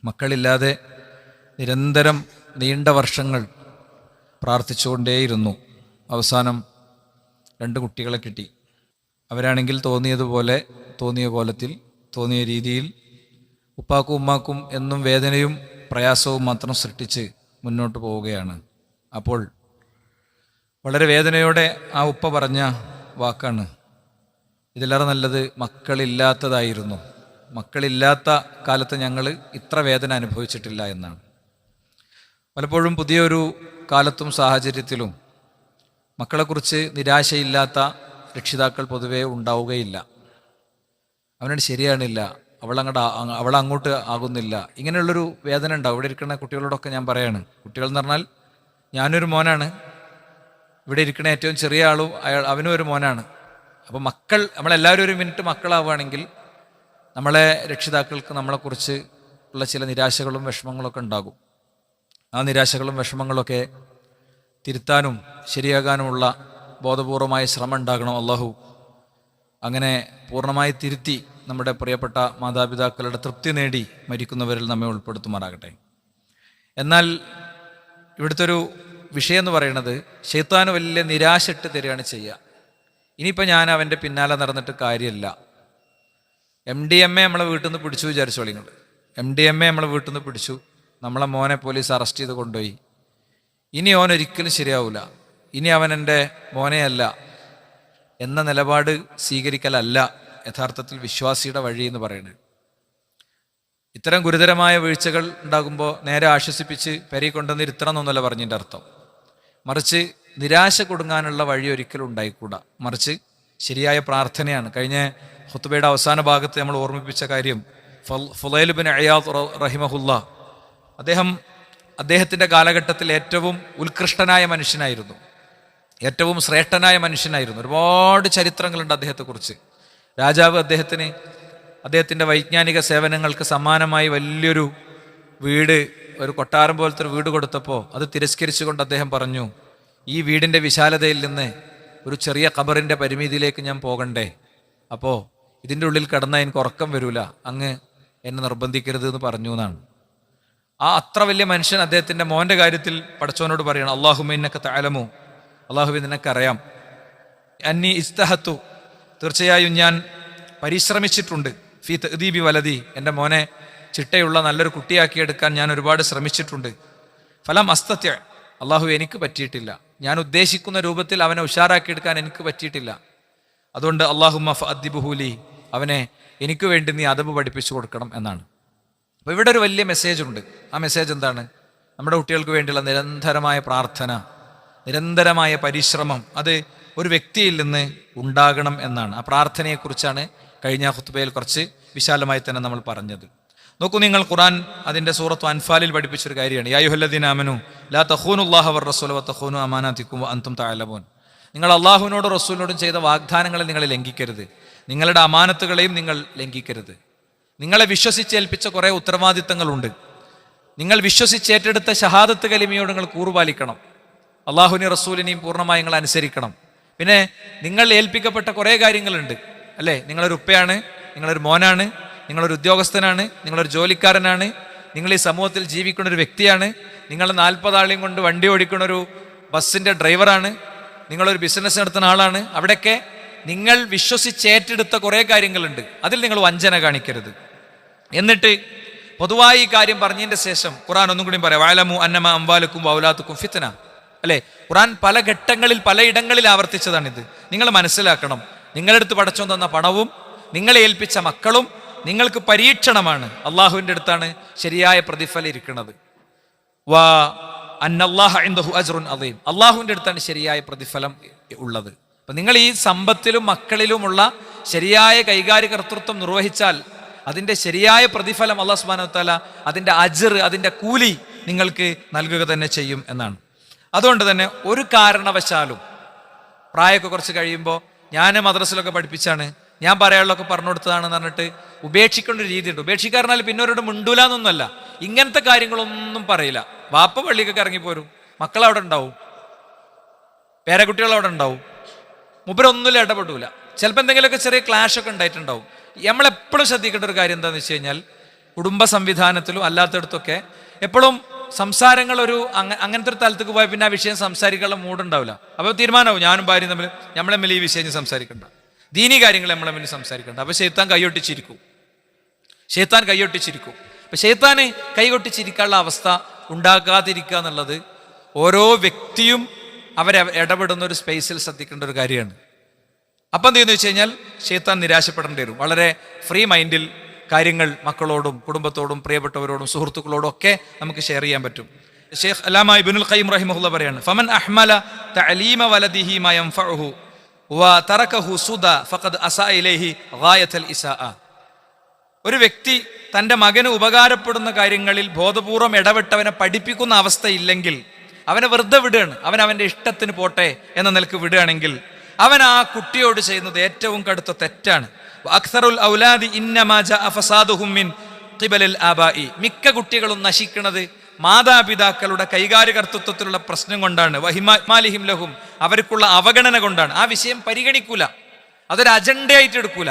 മക്കളില്ലാതെ നിരന്തരം നീണ്ട വർഷങ്ങൾ പ്രാർത്ഥിച്ചുകൊണ്ടേയിരുന്നു. അവസാനം 2 കുട്ടികളെ കിട്ടി. അവരാണെങ്കിൽ തോന്നിയതുപോലെ, തോന്നിയ കോലത്തിൽ, തോന്നിയ രീതിയിൽ ഉപ്പാക്കും ഉമ്മാക്കും എന്നും വേദനയും പ്രയാസവും മാത്രം സൃഷ്ടിച്ച് മുന്നോട്ട് പോവുകയാണ്. അപ്പോൾ വളരെ വേദനയോടെ ആ ഉപ്പ പറഞ്ഞ വാക്കാണ്, ഇതിലേറെ നല്ലത് മക്കളില്ലാത്തതായിരുന്നു. മക്കളില്ലാത്ത കാലത്ത് ഞങ്ങൾ ഇത്ര വേദന അനുഭവിച്ചിട്ടില്ല എന്നാണ്. പലപ്പോഴും പുതിയൊരു കാലത്തും സാഹചര്യത്തിലും മക്കളെക്കുറിച്ച് നിരാശയില്ലാത്ത രക്ഷിതാക്കൾ പൊതുവേ ഉണ്ടാവുകയില്ല. അവനോട് ശരിയാണില്ല, അവളങ്ങോട്ട് ആകുന്നില്ല, ഇങ്ങനെയുള്ളൊരു വേദന ഉണ്ടാവും. ഇവിടെ ഇരിക്കുന്ന കുട്ടികളോടൊക്കെ ഞാൻ പറയാണ്, കുട്ടികൾ എന്ന് പറഞ്ഞാൽ ഞാനൊരു മോനാണ്, ഇവിടെ ഇരിക്കുന്ന ഏറ്റവും ചെറിയ ആളും അവനും ഒരു മോനാണ്. അപ്പോൾ നമ്മളെല്ലാവരും ഒരു മിനിറ്റ് മക്കളാവുകയാണെങ്കിൽ നമ്മളെ രക്ഷിതാക്കൾക്ക് നമ്മളെക്കുറിച്ച് ഉള്ള ചില നിരാശകളും വിഷമങ്ങളൊക്കെ ഉണ്ടാകും. ആ നിരാശകളും വിഷമങ്ങളൊക്കെ തിരുത്താനും ശരിയാകാനുമുള്ള ബോധപൂർവമായ ശ്രമം ഉണ്ടാകണം. അള്ളാഹു അങ്ങനെ പൂർണ്ണമായി തിരുത്തി നമ്മുടെ പ്രിയപ്പെട്ട മാതാപിതാക്കളുടെ തൃപ്തി നേടി മരിക്കുന്നവരിൽ നമ്മെ ഉൾപ്പെടുത്തുമാറാകട്ടെ. എന്നാൽ ഇവിടുത്തെ ഒരു വിഷയം എന്ന് പറയുന്നത്, ശൈത്താന് വലിയ നിരാശ ഇട്ട് തരികയാണ് ചെയ്യുക. ഇനിയിപ്പോൾ ഞാൻ അവൻ്റെ പിന്നാലെ നടന്നിട്ട് കാര്യമില്ല. MDMA നമ്മളെ വീട്ടിൽ നിന്ന് പിടിച്ചു വിചാരിച്ചോളി നിങ്ങൾ. MDMA നമ്മളെ വീട്ടിൽ നിന്ന് പിടിച്ചു, നമ്മളെ മോനെ പോലീസ് അറസ്റ്റ് ചെയ്ത് കൊണ്ടുപോയി. ഇനി അവൻ ഒരിക്കലും ശരിയാവില്ല, ഇനി അവൻ എൻ്റെ മോനെയല്ല എന്ന നിലപാട് സ്വീകരിക്കലല്ല യഥാർത്ഥത്തിൽ വിശ്വാസിയുടെ വഴി എന്ന് പറയുന്നത്. ഇത്തരം ഗുരുതരമായ വീഴ്ചകൾ ഉണ്ടാകുമ്പോൾ നേരെ ആശ്വസിപ്പിച്ച് പെരി കൊണ്ടുവന്ന് ഇരുത്തണം എന്നല്ല പറഞ്ഞതിൻ്റെ അർത്ഥം. മറിച്ച് നിരാശ കൊടുങ്ങാനുള്ള വഴി ഒരിക്കലും ഉണ്ടായിക്കൂടാ. മറിച്ച് ശരിയായ പ്രാർത്ഥനയാണ്. കഴിഞ്ഞ ഖുത്ബയുടെ അവസാന ഭാഗത്ത് നമ്മൾ ഓർമ്മിപ്പിച്ച കാര്യം, ഫുളൈൽ ബിൻ അയാദ് റഹിമഹുല്ലാ, അദ്ദേഹത്തിൻ്റെ കാലഘട്ടത്തിൽ ഏറ്റവും ഉത്കൃഷ്ടനായ മനുഷ്യനായിരുന്നു, ഏറ്റവും ശ്രേഷ്ഠനായ മനുഷ്യനായിരുന്നു. ഒരുപാട് ചരിത്രങ്ങളുണ്ട് അദ്ദേഹത്തെക്കുറിച്ച്. രാജാവ് അദ്ദേഹത്തിൻ്റെ വൈജ്ഞാനിക സേവനങ്ങൾക്ക് സമ്മാനമായി വലിയൊരു വീട്, ഒരു കൊട്ടാരം പോലത്തെ ഒരു വീട് കൊടുത്തപ്പോൾ അത് തിരസ്കരിച്ചുകൊണ്ട് അദ്ദേഹം പറഞ്ഞു, ഈ വീടിൻ്റെ വിശാലതയിൽ നിന്ന് ഒരു ചെറിയ ഖബറിൻ്റെ പരിമിതിയിലേക്ക് ഞാൻ പോകണ്ടേ, അപ്പോൾ ഇതിൻ്റെ ഉള്ളിൽ കിടന്നാൽ എനിക്ക് ഉറക്കം വരൂല, അങ്ങ് എന്നെ നിർബന്ധിക്കരുത് എന്ന് പറഞ്ഞു എന്നാണ്. ആ അത്ര വലിയ മനുഷ്യൻ അദ്ദേഹത്തിൻ്റെ മോൻ്റെ കാര്യത്തിൽ പടച്ചവനോട് പറയണം, അല്ലാഹുമ്മ ഇന്നക തഅലമു, അല്ലാഹുവേ നിനക്കറിയാം, അന്നി ഇസ്തഹത്തു, തീർച്ചയായും ഞാൻ പരിശ്രമിച്ചിട്ടുണ്ട്, ഫീ തഅദീബി വലദി, എൻ്റെ മോനെ ചിട്ടയുള്ള നല്ലൊരു കുട്ടിയാക്കിയെടുക്കാൻ ഞാൻ ഒരുപാട് ശ്രമിച്ചിട്ടുണ്ട്. ഫലം അസ്തത്യ, അള്ളാഹു എനിക്ക് പറ്റിയിട്ടില്ല, ഞാൻ ഉദ്ദേശിക്കുന്ന രൂപത്തിൽ അവനെ ഉഷാറാക്കിയെടുക്കാൻ എനിക്ക് പറ്റിയിട്ടില്ല. അതുകൊണ്ട് അല്ലാഹുമ്മ ഫഅദ്ദിബ്ഹുലി, അവനെ എനിക്ക് വേണ്ടി നീ അദബ് പഠിപ്പിച്ചു കൊടുക്കണം എന്നാണ്. അപ്പോൾ ഇവിടെ ഒരു വലിയ മെസ്സേജ് ഉണ്ട്. ആ മെസ്സേജ് എന്താണ്? നമ്മുടെ കുട്ടികൾക്ക് വേണ്ടിയുള്ള നിരന്തരമായ പ്രാർത്ഥന, നിരന്തരമായ പരിശ്രമം, അത് ഒരു വ്യക്തിയിൽ നിന്ന് ഉണ്ടാകണം എന്നാണ്. ആ പ്രാർത്ഥനയെക്കുറിച്ചാണ് കഴിഞ്ഞ ഖുത്ബയിൽ കുറച്ച് വിശാലമായി തന്നെ നമ്മൾ പറഞ്ഞത്. നോക്കൂ നിങ്ങൾ, ഖുർആൻ അതിൻ്റെ സൂറത്ത് അൻഫാലിൽ പഠിപ്പിച്ചൊരു കാര്യമാണ്, യാ അയ്യുഹല്ലദീന ആമനൂ ലാ തഖൂനുല്ലാഹ വറസൂല വതഖൂനു അമാനാതികും വഅൻതും തഅലമൂൻ. നിങ്ങൾ അള്ളാഹുവിനോടും റസൂലിനോടും ചെയ്ത വാഗ്ദാനങ്ങളെ നിങ്ങൾ ലംഘിക്കരുത്, നിങ്ങളുടെ അമാനത്തുകളെയും നിങ്ങൾ ലംഘിക്കരുത്. നിങ്ങളെ വിശ്വസിച്ചേൽപ്പിച്ച കുറേ ഉത്തരവാദിത്തങ്ങളുണ്ട്, നിങ്ങൾ വിശ്വസിച്ചേറ്റെടുത്ത ഷഹാദത്ത് കലിമയോട് നിങ്ങൾ കൂറുപാലിക്കണം, അള്ളാഹുവിനെയും റസൂലിനെയും പൂർണ്ണമായി നിങ്ങൾ അനുസരിക്കണം. പിന്നെ നിങ്ങൾ ഏൽപ്പിക്കപ്പെട്ട കുറേ കാര്യങ്ങളുണ്ട്, അല്ലേ? നിങ്ങളൊരു ഉപ്പയാണ്, നിങ്ങളൊരു മോനാണ്, നിങ്ങളൊരു ഉദ്യോഗസ്ഥനാണ്, നിങ്ങളൊരു ജോലിക്കാരനാണ്, നിങ്ങൾ ഈ സമൂഹത്തിൽ ജീവിക്കുന്ന ഒരു വ്യക്തിയാണ്, നിങ്ങൾ 40 ആളെയും കൊണ്ട് വണ്ടി ഓടിക്കുന്ന ഒരു ബസ്സിൻ്റെ ഡ്രൈവറാണ്, നിങ്ങളൊരു ബിസിനസ് നടത്തുന്ന ആളാണ്. അവിടെയൊക്കെ നിങ്ങൾ വിശ്വസിച്ചേറ്റെടുത്ത കുറേ കാര്യങ്ങളുണ്ട്, അതിൽ നിങ്ങൾ വഞ്ചന കാണിക്കരുത്. എന്നിട്ട് പൊതുവായി ഈ കാര്യം പറഞ്ഞതിൻ്റെ ശേഷം ഖുർആൻ ഒന്നും കൂടി പറയാം, വഅലമു അന്നമാ അംവാലുക്കും വഔലാദുക്കും ഫിത്ന, അല്ലേ? ഖുർആൻ പല ഘട്ടങ്ങളിൽ പലയിടങ്ങളിൽ ആവർത്തിച്ചതാണിത്. നിങ്ങൾ മനസ്സിലാക്കണം, നിങ്ങളെടുത്ത് പടച്ചോൻ തന്ന പണവും നിങ്ങളെ ഏൽപ്പിച്ച മക്കളും നിങ്ങൾക്ക് പരീക്ഷണമാണ്. അള്ളാഹുവിൻ്റെ അടുത്താണ് ശരിയായ പ്രതിഫലം ഇരിക്കുന്നത്. വാ അന്നല്ലാഹ ഇൻദഹു അജ്റുൻ അദീം, അള്ളാഹുവിൻ്റെ അടുത്താണ് ശരിയായ പ്രതിഫലം ഉള്ളത്. അപ്പം നിങ്ങൾ ഈ സമ്പത്തിലും മക്കളിലുമുള്ള ശരിയായ കൈകാര്യകർത്തൃത്വം നിർവഹിച്ചാൽ അതിൻ്റെ ശരിയായ പ്രതിഫലം അല്ലാഹു സുബ്ഹാനഹു വ തആല അതിൻ്റെ അജ്ർ, അതിൻ്റെ കൂലി നിങ്ങൾക്ക് നൽകുക തന്നെ ചെയ്യും എന്നാണ്. അതുകൊണ്ട് തന്നെ ഒരു കാരണവശാലും പ്രായമൊക്കെ കുറച്ച് കഴിയുമ്പോൾ, ഞാൻ മദ്രസയിലൊക്കെ പഠിപ്പിച്ചാണ്, ഞാൻ പറയാനുള്ളതൊക്കെ പറഞ്ഞു കൊടുത്തതാണെന്ന് പറഞ്ഞിട്ട് ഉപേക്ഷിക്കേണ്ട ഒരു രീതിയുണ്ട്. ഉപേക്ഷിക്കാറിനാൽ പിന്നെ അവരോട് മിണ്ടൂല എന്നൊന്നുമല്ല, ഇങ്ങനത്തെ കാര്യങ്ങളൊന്നും പറയില്ല. വാപ്പ പള്ളിക്കൊക്കെ ഇറങ്ങിപ്പോരും, മക്കളവിടെ ഉണ്ടാവും, പേരക്കുട്ടികളവിടെ ഉണ്ടാവും, മുമ്പരൊന്നുമില്ല, ഇടപെടൂല. ചിലപ്പോൾ എന്തെങ്കിലുമൊക്കെ ചെറിയ ക്ലാഷൊക്കെ ഉണ്ടായിട്ടുണ്ടാവും. നമ്മളെപ്പോഴും ശ്രദ്ധിക്കേണ്ട ഒരു കാര്യം എന്താണെന്ന് വെച്ച് കഴിഞ്ഞാൽ, കുടുംബ സംവിധാനത്തിലും അല്ലാത്തടത്തൊക്കെ എപ്പോഴും സംസാരങ്ങൾ അങ്ങനത്തെ ഒരു തലത്തേക്ക് പോയാൽ പിന്നെ ആ വിഷയം സംസാരിക്കാനുള്ള മൂടുണ്ടാവില്ല. അപ്പോൾ തീരുമാനമാവും ഞാനും ഭാര്യയും തമ്മിൽ നമ്മളെ തമ്മിൽ ഈ വിഷയം സംസാരിക്കണ്ട, ദീനി കാര്യങ്ങൾ നമ്മളെ തമ്മിൽ സംസാരിക്കണ്ട. അപ്പോൾ ശൈത്താൻ കൈയൊട്ടിച്ചിരിക്കും. അപ്പൊ ശൈത്താന് കൈകൊട്ടിച്ചിരിക്കാനുള്ള അവസ്ഥ ഉണ്ടാക്കാതിരിക്കുക എന്നുള്ളത് ഓരോ വ്യക്തിയും ഇടപെടുന്ന ഒരു സ്പേസിൽ ശ്രദ്ധിക്കേണ്ട ഒരു കാര്യമാണ്. അപ്പം എന്ത് ചെയ്യുന്നു വെച്ച് കഴിഞ്ഞാൽ ശൈത്താൻ നിരാശപ്പെടേണ്ടി വരും. വളരെ ഫ്രീ മൈൻഡിൽ കാര്യങ്ങൾ മക്കളോടും കുടുംബത്തോടും പ്രിയപ്പെട്ടവരോടും സുഹൃത്തുക്കളോടും ഒക്കെ നമുക്ക് ഷെയർ ചെയ്യാൻ പറ്റും. ഷെയ്ഖ് അല്ലാമ ഇബ്നുൽ ഖയ്യിം റഹിമഹുല്ലാഹ് പറയാണ്, ഫമൻ അഹ്മല തഅലീമ വലദിഹി മാ യൻഫഉഹു വതറകഹു സുദ ഫഖദ് അസാ ഇലൈഹി ഗായത്തുൽ ഇസാഅ. ഒരു വ്യക്തി തൻ്റെ മകന് ഉപകാരപ്പെടുന്ന കാര്യങ്ങളിൽ ബോധപൂർവം ഇടപെട്ടവനെ പഠിപ്പിക്കുന്ന അവസ്ഥയില്ലെങ്കിൽ അവനെ വെറുതെ വിടുകയാണ്, അവൻ്റെ ഇഷ്ടത്തിന് പോട്ടെ എന്ന നിലക്ക് വിടുകയാണെങ്കിൽ അവൻ ആ കുട്ടിയോട് ചെയ്യുന്നത് ഏറ്റവും കടുത്ത തെറ്റാണ്. അക്സറുൽ ഔലാദി ഇന്നമാ ജഅ ഫസാദുഹും മിൻ ഖിബലിൽ ആബാഇ. മിക്ക കുട്ടികളും നശിക്കുന്നത് മാതാപിതാക്കളുടെ കൈകാര്യകർത്തൃത്വത്തിലുള്ള പ്രശ്നം കൊണ്ടാണ്. വഹിമാലിഹിം ലഹും, അവർക്കുള്ള അവഗണന കൊണ്ടാണ്. ആ വിഷയം പരിഗണിക്കൂല, അതൊരു അജണ്ടയായിട്ട് എടുക്കൂല.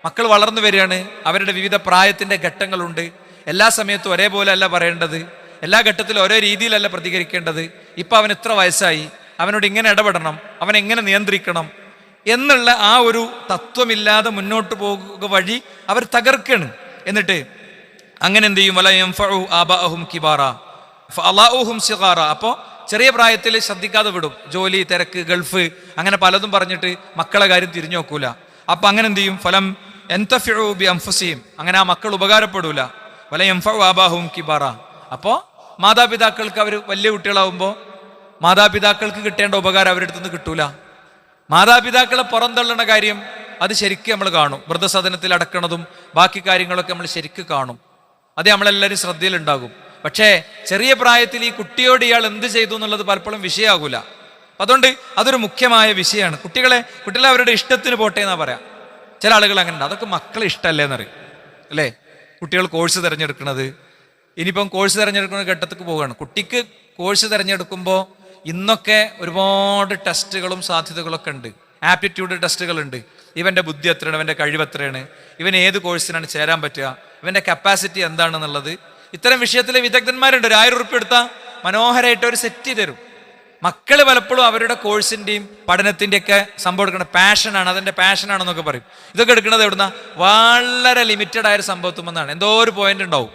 മക്കൾ വളർന്നു വരികയാണ്, അവരുടെ വിവിധ പ്രായത്തിന്റെ ഘട്ടങ്ങളുണ്ട്. എല്ലാ സമയത്തും ഒരേപോലെ അല്ല പറയേണ്ടത്, എല്ലാ ഘട്ടത്തിലും ഓരോ രീതിയിലല്ല പ്രതികരിക്കേണ്ടത്. ഇപ്പം അവൻ ഇത്ര വയസ്സായി, അവനോട് ഇങ്ങനെ ഇടപെടണം, അവൻ എങ്ങനെ നിയന്ത്രിക്കണം എന്നുള്ള ആ ഒരു തത്വമില്ലാതെ മുന്നോട്ട് പോകുക വഴി അവർ തകർക്കാണ്. എന്നിട്ട് അങ്ങനെ എന്ത് ചെയ്യും? അപ്പോൾ ചെറിയ പ്രായത്തിൽ ശ്രദ്ധിക്കാതെ വിടും. ജോലി, തിരക്ക്, ഗൾഫ്, അങ്ങനെ പലതും പറഞ്ഞിട്ട് മക്കളെ കാര്യം തിരിഞ്ഞു നോക്കൂല. അപ്പൊ അങ്ങനെ എന്ത് ചെയ്യും? ഫലം എന്തഫിഉ ബി അൻഫുസിഹിം, അങ്ങനെ ആ മക്കൾ ഉപകാരപ്പെടൂല. വല യൻഫഉ ആബാഹും കിബാറ. അപ്പോൾ മാതാപിതാക്കൾക്ക് അവർ വലിയ കുട്ടികളാവുമ്പോൾ മാതാപിതാക്കൾക്ക് കിട്ടേണ്ട ഉപകാരം അവരുടെ അടുത്ത് നിന്ന് കിട്ടൂല. മാതാപിതാക്കളെ പുറന്തള്ളുന്ന കാര്യം അത് ശരിക്കും നമ്മൾ കാണും. വൃദ്ധസദനത്തിൽ അടക്കണതും ബാക്കി കാര്യങ്ങളൊക്കെ നമ്മൾ ശരിക്കും കാണും. അത് നമ്മളെല്ലാവരും ശ്രദ്ധയിലുണ്ടാകും. പക്ഷേ ചെറിയ പ്രായത്തിൽ ഈ കുട്ടിയോട് ഇയാൾ എന്ത് ചെയ്തു എന്നുള്ളത് പലപ്പോഴും വിഷയമാകൂല. അതുകൊണ്ട് അതൊരു മുഖ്യമായ വിഷയമാണ്. കുട്ടികളെ അവരുടെ ഇഷ്ടത്തിന് പോട്ടെ എന്നാ പറയാം. ചില ആളുകൾ അങ്ങനെ ഉണ്ട്, അതൊക്കെ മക്കളെ ഇഷ്ടമല്ലേ എന്നറിയും അല്ലേ. കുട്ടികൾ കോഴ്സ് തിരഞ്ഞെടുക്കുന്നത്, ഇനിയിപ്പം കോഴ്സ് തിരഞ്ഞെടുക്കുന്ന ഘട്ടത്തേക്ക് പോവുകയാണ്. കുട്ടിക്ക് കോഴ്സ് തിരഞ്ഞെടുക്കുമ്പോൾ ഇന്നൊക്കെ ഒരുപാട് ടെസ്റ്റുകളും സാധ്യതകളൊക്കെ ഉണ്ട്. ആപ്റ്റിറ്റ്യൂഡ് ടെസ്റ്റുകളുണ്ട്. ഇവൻ്റെ ബുദ്ധി എത്രയാണ്, ഇവൻ്റെ കഴിവ് എത്രയാണ്, ഇവൻ ഏത് കോഴ്സിനാണ് ചേരാൻ പറ്റുക, ഇവൻ്റെ കപ്പാസിറ്റി എന്താണെന്നുള്ളത്. ഇത്തരം വിഷയത്തിലെ വിദഗ്ധന്മാരുണ്ട്. 1000 ഉറുപ്പിക എടുത്താൽ മനോഹരമായിട്ട് അവർ സെറ്റ് ചെയ്ത് തരും. മക്കൾ പലപ്പോഴും അവരുടെ കോഴ്സിൻ്റെയും പഠനത്തിൻ്റെയൊക്കെ സംഭവം എടുക്കുന്ന പാഷനാണ്, അതിൻ്റെ പാഷനാണെന്നൊക്കെ പറയും. ഇതൊക്കെ എടുക്കുന്നത് എവിടുന്ന? വളരെ ലിമിറ്റഡ് ആയൊരു സംഭവത്തുമെന്നാണ്. എന്തോ ഒരു പോയിന്റ് ഉണ്ടാവും,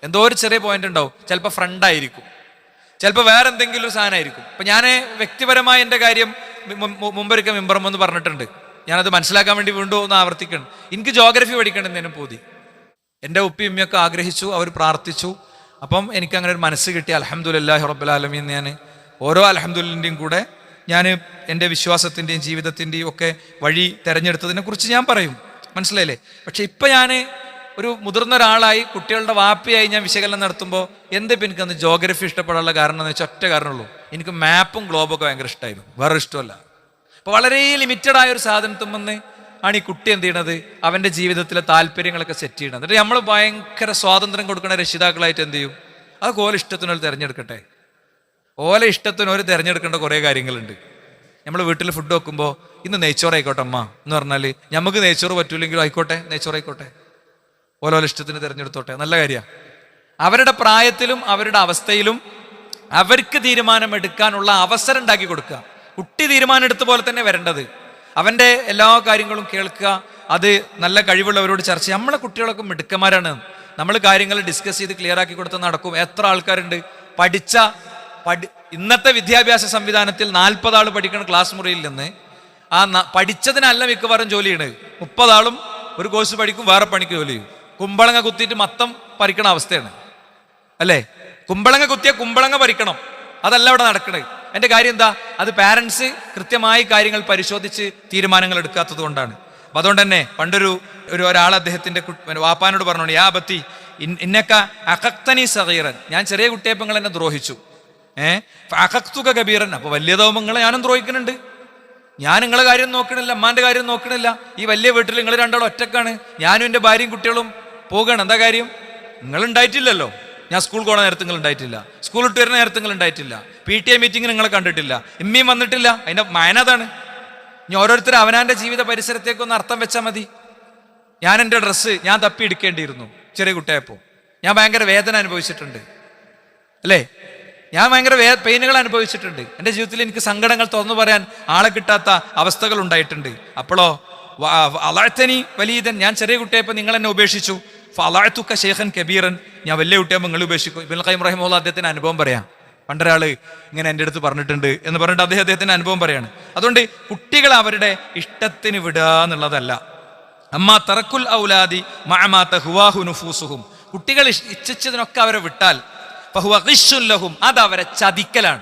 എന്തോ ഒരു ചെറിയ പോയിന്റ് ഉണ്ടാവും. ചിലപ്പോൾ ഫ്രണ്ടായിരിക്കും, ചിലപ്പോൾ വേറെ എന്തെങ്കിലും ഒരു സാധനമായിരിക്കും. ഇപ്പം ഞാൻ വ്യക്തിപരമായ എൻ്റെ കാര്യം മുമ്പൊരിക്കൽ മിമ്പറമെന്ന് പറഞ്ഞിട്ടുണ്ട്. ഞാനത് മനസ്സിലാക്കാൻ വേണ്ടി വീണ്ടും ഒന്ന് ആവർത്തിക്കണം. എനിക്ക് ജോഗ്രഫി പഠിക്കണമെന്നതിനും പോതി. എൻ്റെ ഉപ്പി ഉമ്മയൊക്കെ ആഗ്രഹിച്ചു, അവർ പ്രാർത്ഥിച്ചു. അപ്പം എനിക്ക് അങ്ങനെ ഒരു മനസ്സ് കിട്ടി. അൽഹംദുലില്ലാഹി റബ്ബിൽ ആലമീൻ. ഞാൻ ഓരോ അൽഹംദുലില്ലൻ്റെയും കൂടെ ഞാൻ എൻ്റെ വിശ്വാസത്തിൻ്റെയും ജീവിതത്തിൻ്റെയും ഒക്കെ വഴി തിരഞ്ഞെടുത്തതിനെ കുറിച്ച് ഞാൻ പറയും, മനസ്സിലായില്ലേ. പക്ഷെ ഇപ്പം ഞാൻ ഒരു മുതിർന്ന ഒരാളായി കുട്ടികളുടെ വാപ്പയായി ഞാൻ വിശകലനം നടത്തുമ്പോൾ എന്തിപ്പോൾ എനിക്കന്ന് ജോഗ്രഫി ഇഷ്ടപ്പെടാനുള്ള കാരണം എന്ന് വെച്ചാൽ ഒറ്റ കാരണമുള്ളൂ, എനിക്ക് മാപ്പും ഗ്ലോബൊക്കെ ഭയങ്കര ഇഷ്ടമായിരുന്നു, വേറെ ഇഷ്ടമല്ല. അപ്പോൾ വളരെ ലിമിറ്റഡ് ആയ ഒരു സാധനത്തുമെന്ന് ആണ് ഈ കുട്ടി എന്ത് ചെയ്യണത്, അവൻ്റെ ജീവിതത്തിലെ താല്പര്യങ്ങളൊക്കെ സെറ്റ് ചെയ്യണം. എന്നിട്ട് നമ്മൾ ഭയങ്കര സ്വാതന്ത്ര്യം കൊടുക്കുന്ന രക്ഷിതാക്കളായിട്ട് എന്ത് ചെയ്യും? അത് ഓല ഇഷ്ടത്തിനൊരു തിരഞ്ഞെടുക്കട്ടെ. ഓല ഇഷ്ടത്തിനൊരു തിരഞ്ഞെടുക്കേണ്ട കുറേ കാര്യങ്ങളുണ്ട്. നമ്മൾ വീട്ടിൽ ഫുഡ് വെക്കുമ്പോൾ ഇന്ന് നെയ്ച്ചോറായിക്കോട്ടെ അമ്മ എന്ന് പറഞ്ഞാൽ നമുക്ക് നെയ്ച്ചോറ് പറ്റൂലെങ്കിലും ആയിക്കോട്ടെ, നെയ്ച്ചോറായിക്കോട്ടെ, ഓരോ ഇഷ്ടത്തിന് തിരഞ്ഞെടുത്തോട്ടെ, നല്ല കാര്യമാണ്. അവരുടെ പ്രായത്തിലും അവരുടെ അവസ്ഥയിലും അവർക്ക് തീരുമാനമെടുക്കാനുള്ള അവസരം ഉണ്ടാക്കി കൊടുക്കുക. കുട്ടി തീരുമാനം എടുത്ത പോലെ തന്നെ വരേണ്ടത്. അവൻ്റെ എല്ലാ കാര്യങ്ങളും കേൾക്കുക, അത് നല്ല കഴിവുള്ളവരോട് ചർച്ച ചെയ്യുക. നമ്മളെ കുട്ടികളൊക്കെ മിടുക്കന്മാരാണ്. നമ്മൾ കാര്യങ്ങൾ ഡിസ്കസ് ചെയ്ത് ക്ലിയർ ആക്കി കൊടുത്ത് നടക്കും. എത്ര ആൾക്കാരുണ്ട് ഇന്നത്തെ വിദ്യാഭ്യാസ സംവിധാനത്തിൽ 40 ആൾ പഠിക്കുന്ന ക്ലാസ് മുറിയിൽ നിന്ന് ആ പഠിച്ചതിനല്ല മിക്കവാറും ജോലി ചെയ്യണത്. 30 ആളും ഒരു കോഴ്സ് പഠിക്കും, വേറെ പണിക്ക് ജോലി ചെയ്യും. കുമ്പളങ്ങ കുത്തിയിട്ട് മത്തം പറിക്കണ അവസ്ഥയാണ് അല്ലേ. കുമ്പളങ്ങ കുത്തിയ കുമ്പളങ്ങ പറിക്കണം, അതല്ല ഇവിടെ നടക്കണത്. എൻ്റെ കാര്യം എന്താ? അത് പാരൻസ് കൃത്യമായി കാര്യങ്ങൾ പരിശോധിച്ച് തീരുമാനങ്ങൾ എടുക്കാത്തത് കൊണ്ടാണ്. അപ്പം അതുകൊണ്ട് തന്നെ ഒരാൾ അദ്ദേഹത്തിൻ്റെ വാപ്പാനോട് പറഞ്ഞു, യാ ബത്തി ഇന്നക്ക അഖക്തനി സഗീറൻ, ഞാൻ ചെറിയ കുട്ടിയപ്പോൾ നിങ്ങൾ എന്നെ ദ്രോഹിച്ചു, അഖക്തുക കബീറൻ, അപ്പോൾ വലിയതാവുമ്പോൾ നിങ്ങളെ ഞാനും ദ്രോഹിക്കുന്നുണ്ട്. ഞാൻ നിങ്ങളെ കാര്യം നോക്കണില്ല, അമ്മാൻ്റെ കാര്യം നോക്കണില്ല. ഈ വലിയ വീട്ടിൽ നിങ്ങൾ രണ്ടാളും ഒറ്റക്കാണ്, ഞാനും എൻ്റെ ഭാര്യയും കുട്ടികളും പോവുകയാണ്. എന്താ കാര്യം? നിങ്ങൾ ഉണ്ടായിട്ടില്ലല്ലോ. ഞാൻ സ്കൂൾ പോണ നേരത്തെ നിങ്ങൾ ഉണ്ടായിട്ടില്ല, സ്കൂൾ ഇട്ട് വരുന്ന നേരത്തെ നിങ്ങൾ ഉണ്ടായിട്ടില്ല, PTA മീറ്റിങ്ങിന് നിങ്ങളെ കണ്ടിട്ടില്ല, എമ്മയും വന്നിട്ടില്ല. അതിൻ്റെ മാനതാണ്. ഇനി ഓരോരുത്തരും അവനാൻ്റെ ജീവിത പരിസരത്തേക്കൊന്ന് അർത്ഥം വെച്ചാൽ മതി. ഞാൻ എൻ്റെ ഡ്രസ്സ് ഞാൻ തപ്പി എടുക്കേണ്ടിയിരുന്നു ചെറിയ കുട്ടിയായപ്പോൾ. ഞാൻ ഭയങ്കര വേദന അനുഭവിച്ചിട്ടുണ്ട്, അല്ലേ? ഞാൻ ഭയങ്കര പെയിനുകൾ അനുഭവിച്ചിട്ടുണ്ട്. എൻ്റെ ജീവിതത്തിൽ എനിക്ക് സങ്കടങ്ങൾ തുറന്നു പറയാൻ ആളെ കിട്ടാത്ത അവസ്ഥകൾ ഉണ്ടായിട്ടുണ്ട്. അപ്പോഴോ അലാഴ്ത്തനി വലിയതൻ, ഞാൻ ചെറിയ കുട്ടിയപ്പോൾ നിങ്ങൾ എന്നെ ഉപേക്ഷിച്ചു. ഫലാഴ്ത്തുക്ക ശേഖൻ കബീറൻ, ഞാൻ വലിയ കുട്ടിയാകുമ്പോൾ നിങ്ങൾ ഉപേക്ഷിക്കും. ഇബ്നുൽ ഖയ്യിം റഹിമഹുല്ലാഹ് അദ്ദേഹത്തിന് അനുഭവം പറയാം. പണ്ടൊരാള് ഇങ്ങനെ എൻ്റെ അടുത്ത് പറഞ്ഞിട്ടുണ്ട് എന്ന് പറഞ്ഞിട്ട് അദ്ദേഹത്തിന്റെ അനുഭവം പറയാണ്. അതുകൊണ്ട് കുട്ടികൾ അവരുടെ ഇഷ്ടത്തിന് വിടുക എന്നുള്ളതല്ല. അമ്മാ തറക്കുൽ ഔലാദി മഅമാ തഹ്വാഹു നുഫൂസുഹും, കുട്ടികൾ ഇച്ഛിച്ചതിനൊക്കെ അവരെ വിട്ടാൽ ഫഹുവ ഖിശ്ശുൻ ലഹും, അത് അവരെ ചതിക്കലാണ്.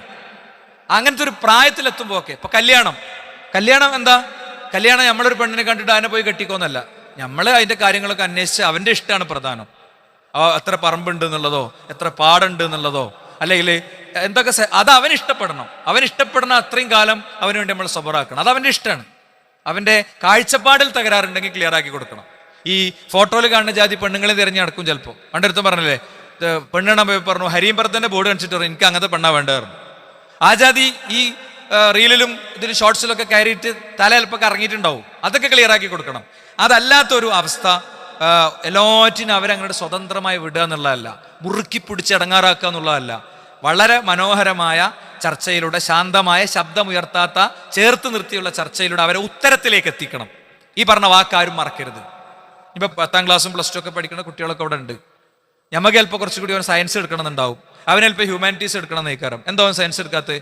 അങ്ങനത്തെ ഒരു പ്രായത്തിലെത്തുമ്പോൾ ഒക്കെ ഇപ്പൊ കല്യാണം എന്താ? കല്യാണം നമ്മളൊരു പെണ്ണിനെ കണ്ടിട്ട് അതിനെ പോയി കെട്ടിക്കോന്നല്ല. നമ്മൾ അതിന്റെ കാര്യങ്ങളൊക്കെ അന്വേഷിച്ച് അവന്റെ ഇഷ്ടമാണ് പ്രധാനം. എത്ര പറമ്പുണ്ട് എന്നുള്ളതോ എത്ര പാടുണ്ട് എന്നുള്ളതോ അല്ലെങ്കിൽ എന്തൊക്കെ അത് അവൻ ഇഷ്ടപ്പെടണം. അവൻ ഇഷ്ടപ്പെടുന്ന അത്രയും കാലം അവന് വേണ്ടി നമ്മൾ സബറാക്കണം. അത് അവന്റെ ഇഷ്ടമാണ്. അവന്റെ കാഴ്ചപ്പാടിൽ തകരാറുണ്ടെങ്കിൽ ക്ലിയർ ആക്കി കൊടുക്കണം. ഈ ഫോട്ടോയിൽ കാണുന്ന ജാതി പെണ്ണുങ്ങളെ തിരഞ്ഞു നടക്കും. ചിലപ്പോൾ പണ്ടടുത്തും പറഞ്ഞില്ലേ, പെണ്ണെണ്ണ പോയി പറഞ്ഞു ഹരീം ഭരതന്റെ ബോർഡ് കാണിച്ചിട്ട് പറഞ്ഞു എനിക്ക് അങ്ങനത്തെ പെണ്ണാ വേണ്ടതായിരുന്നു. ആ ജാതി ഈ റീലിലും ഇതിൽ ഷോർട്സിലൊക്കെ കയറിയിട്ട് തല ചിലപ്പോൾ ഇറങ്ങിയിട്ടുണ്ടാവും. അതൊക്കെ ക്ലിയർ ആക്കി കൊടുക്കണം. അതല്ലാത്തൊരു അവസ്ഥ എല്ലാറ്റിനും അവരങ്ങനെ സ്വതന്ത്രമായി വിടുക എന്നുള്ളതല്ല, മുറുക്കി പിടിച്ച് ഇടങ്ങാറാക്കുക എന്നുള്ളതല്ല. വളരെ മനോഹരമായ ചർച്ചയിലൂടെ, ശാന്തമായ ശബ്ദമുയർത്താത്ത ചേർത്ത് നിർത്തിയുള്ള ചർച്ചയിലൂടെ അവരെ ഉത്തരത്തിലേക്ക് എത്തിക്കണം. ഈ പറഞ്ഞ വാക്കാരും മറക്കരുത്. ഇപ്പൊ 10ാം ക്ലാസ്സും പ്ലസ് 2 ഒക്കെ പഠിക്കുന്ന കുട്ടികളൊക്കെ അവിടെ ഉണ്ട്. ഞമ്മക്ക് ചിലപ്പോൾ കുറച്ചുകൂടി അവൻ സയൻസ് എടുക്കണമെന്നുണ്ടാവും, അവൻ ചിലപ്പോൾ ഹ്യൂമാനിറ്റീസ് എടുക്കണം എന്നേക്കാരം. എന്തോ അവൻ സയൻസ് എടുക്കാത്തത്?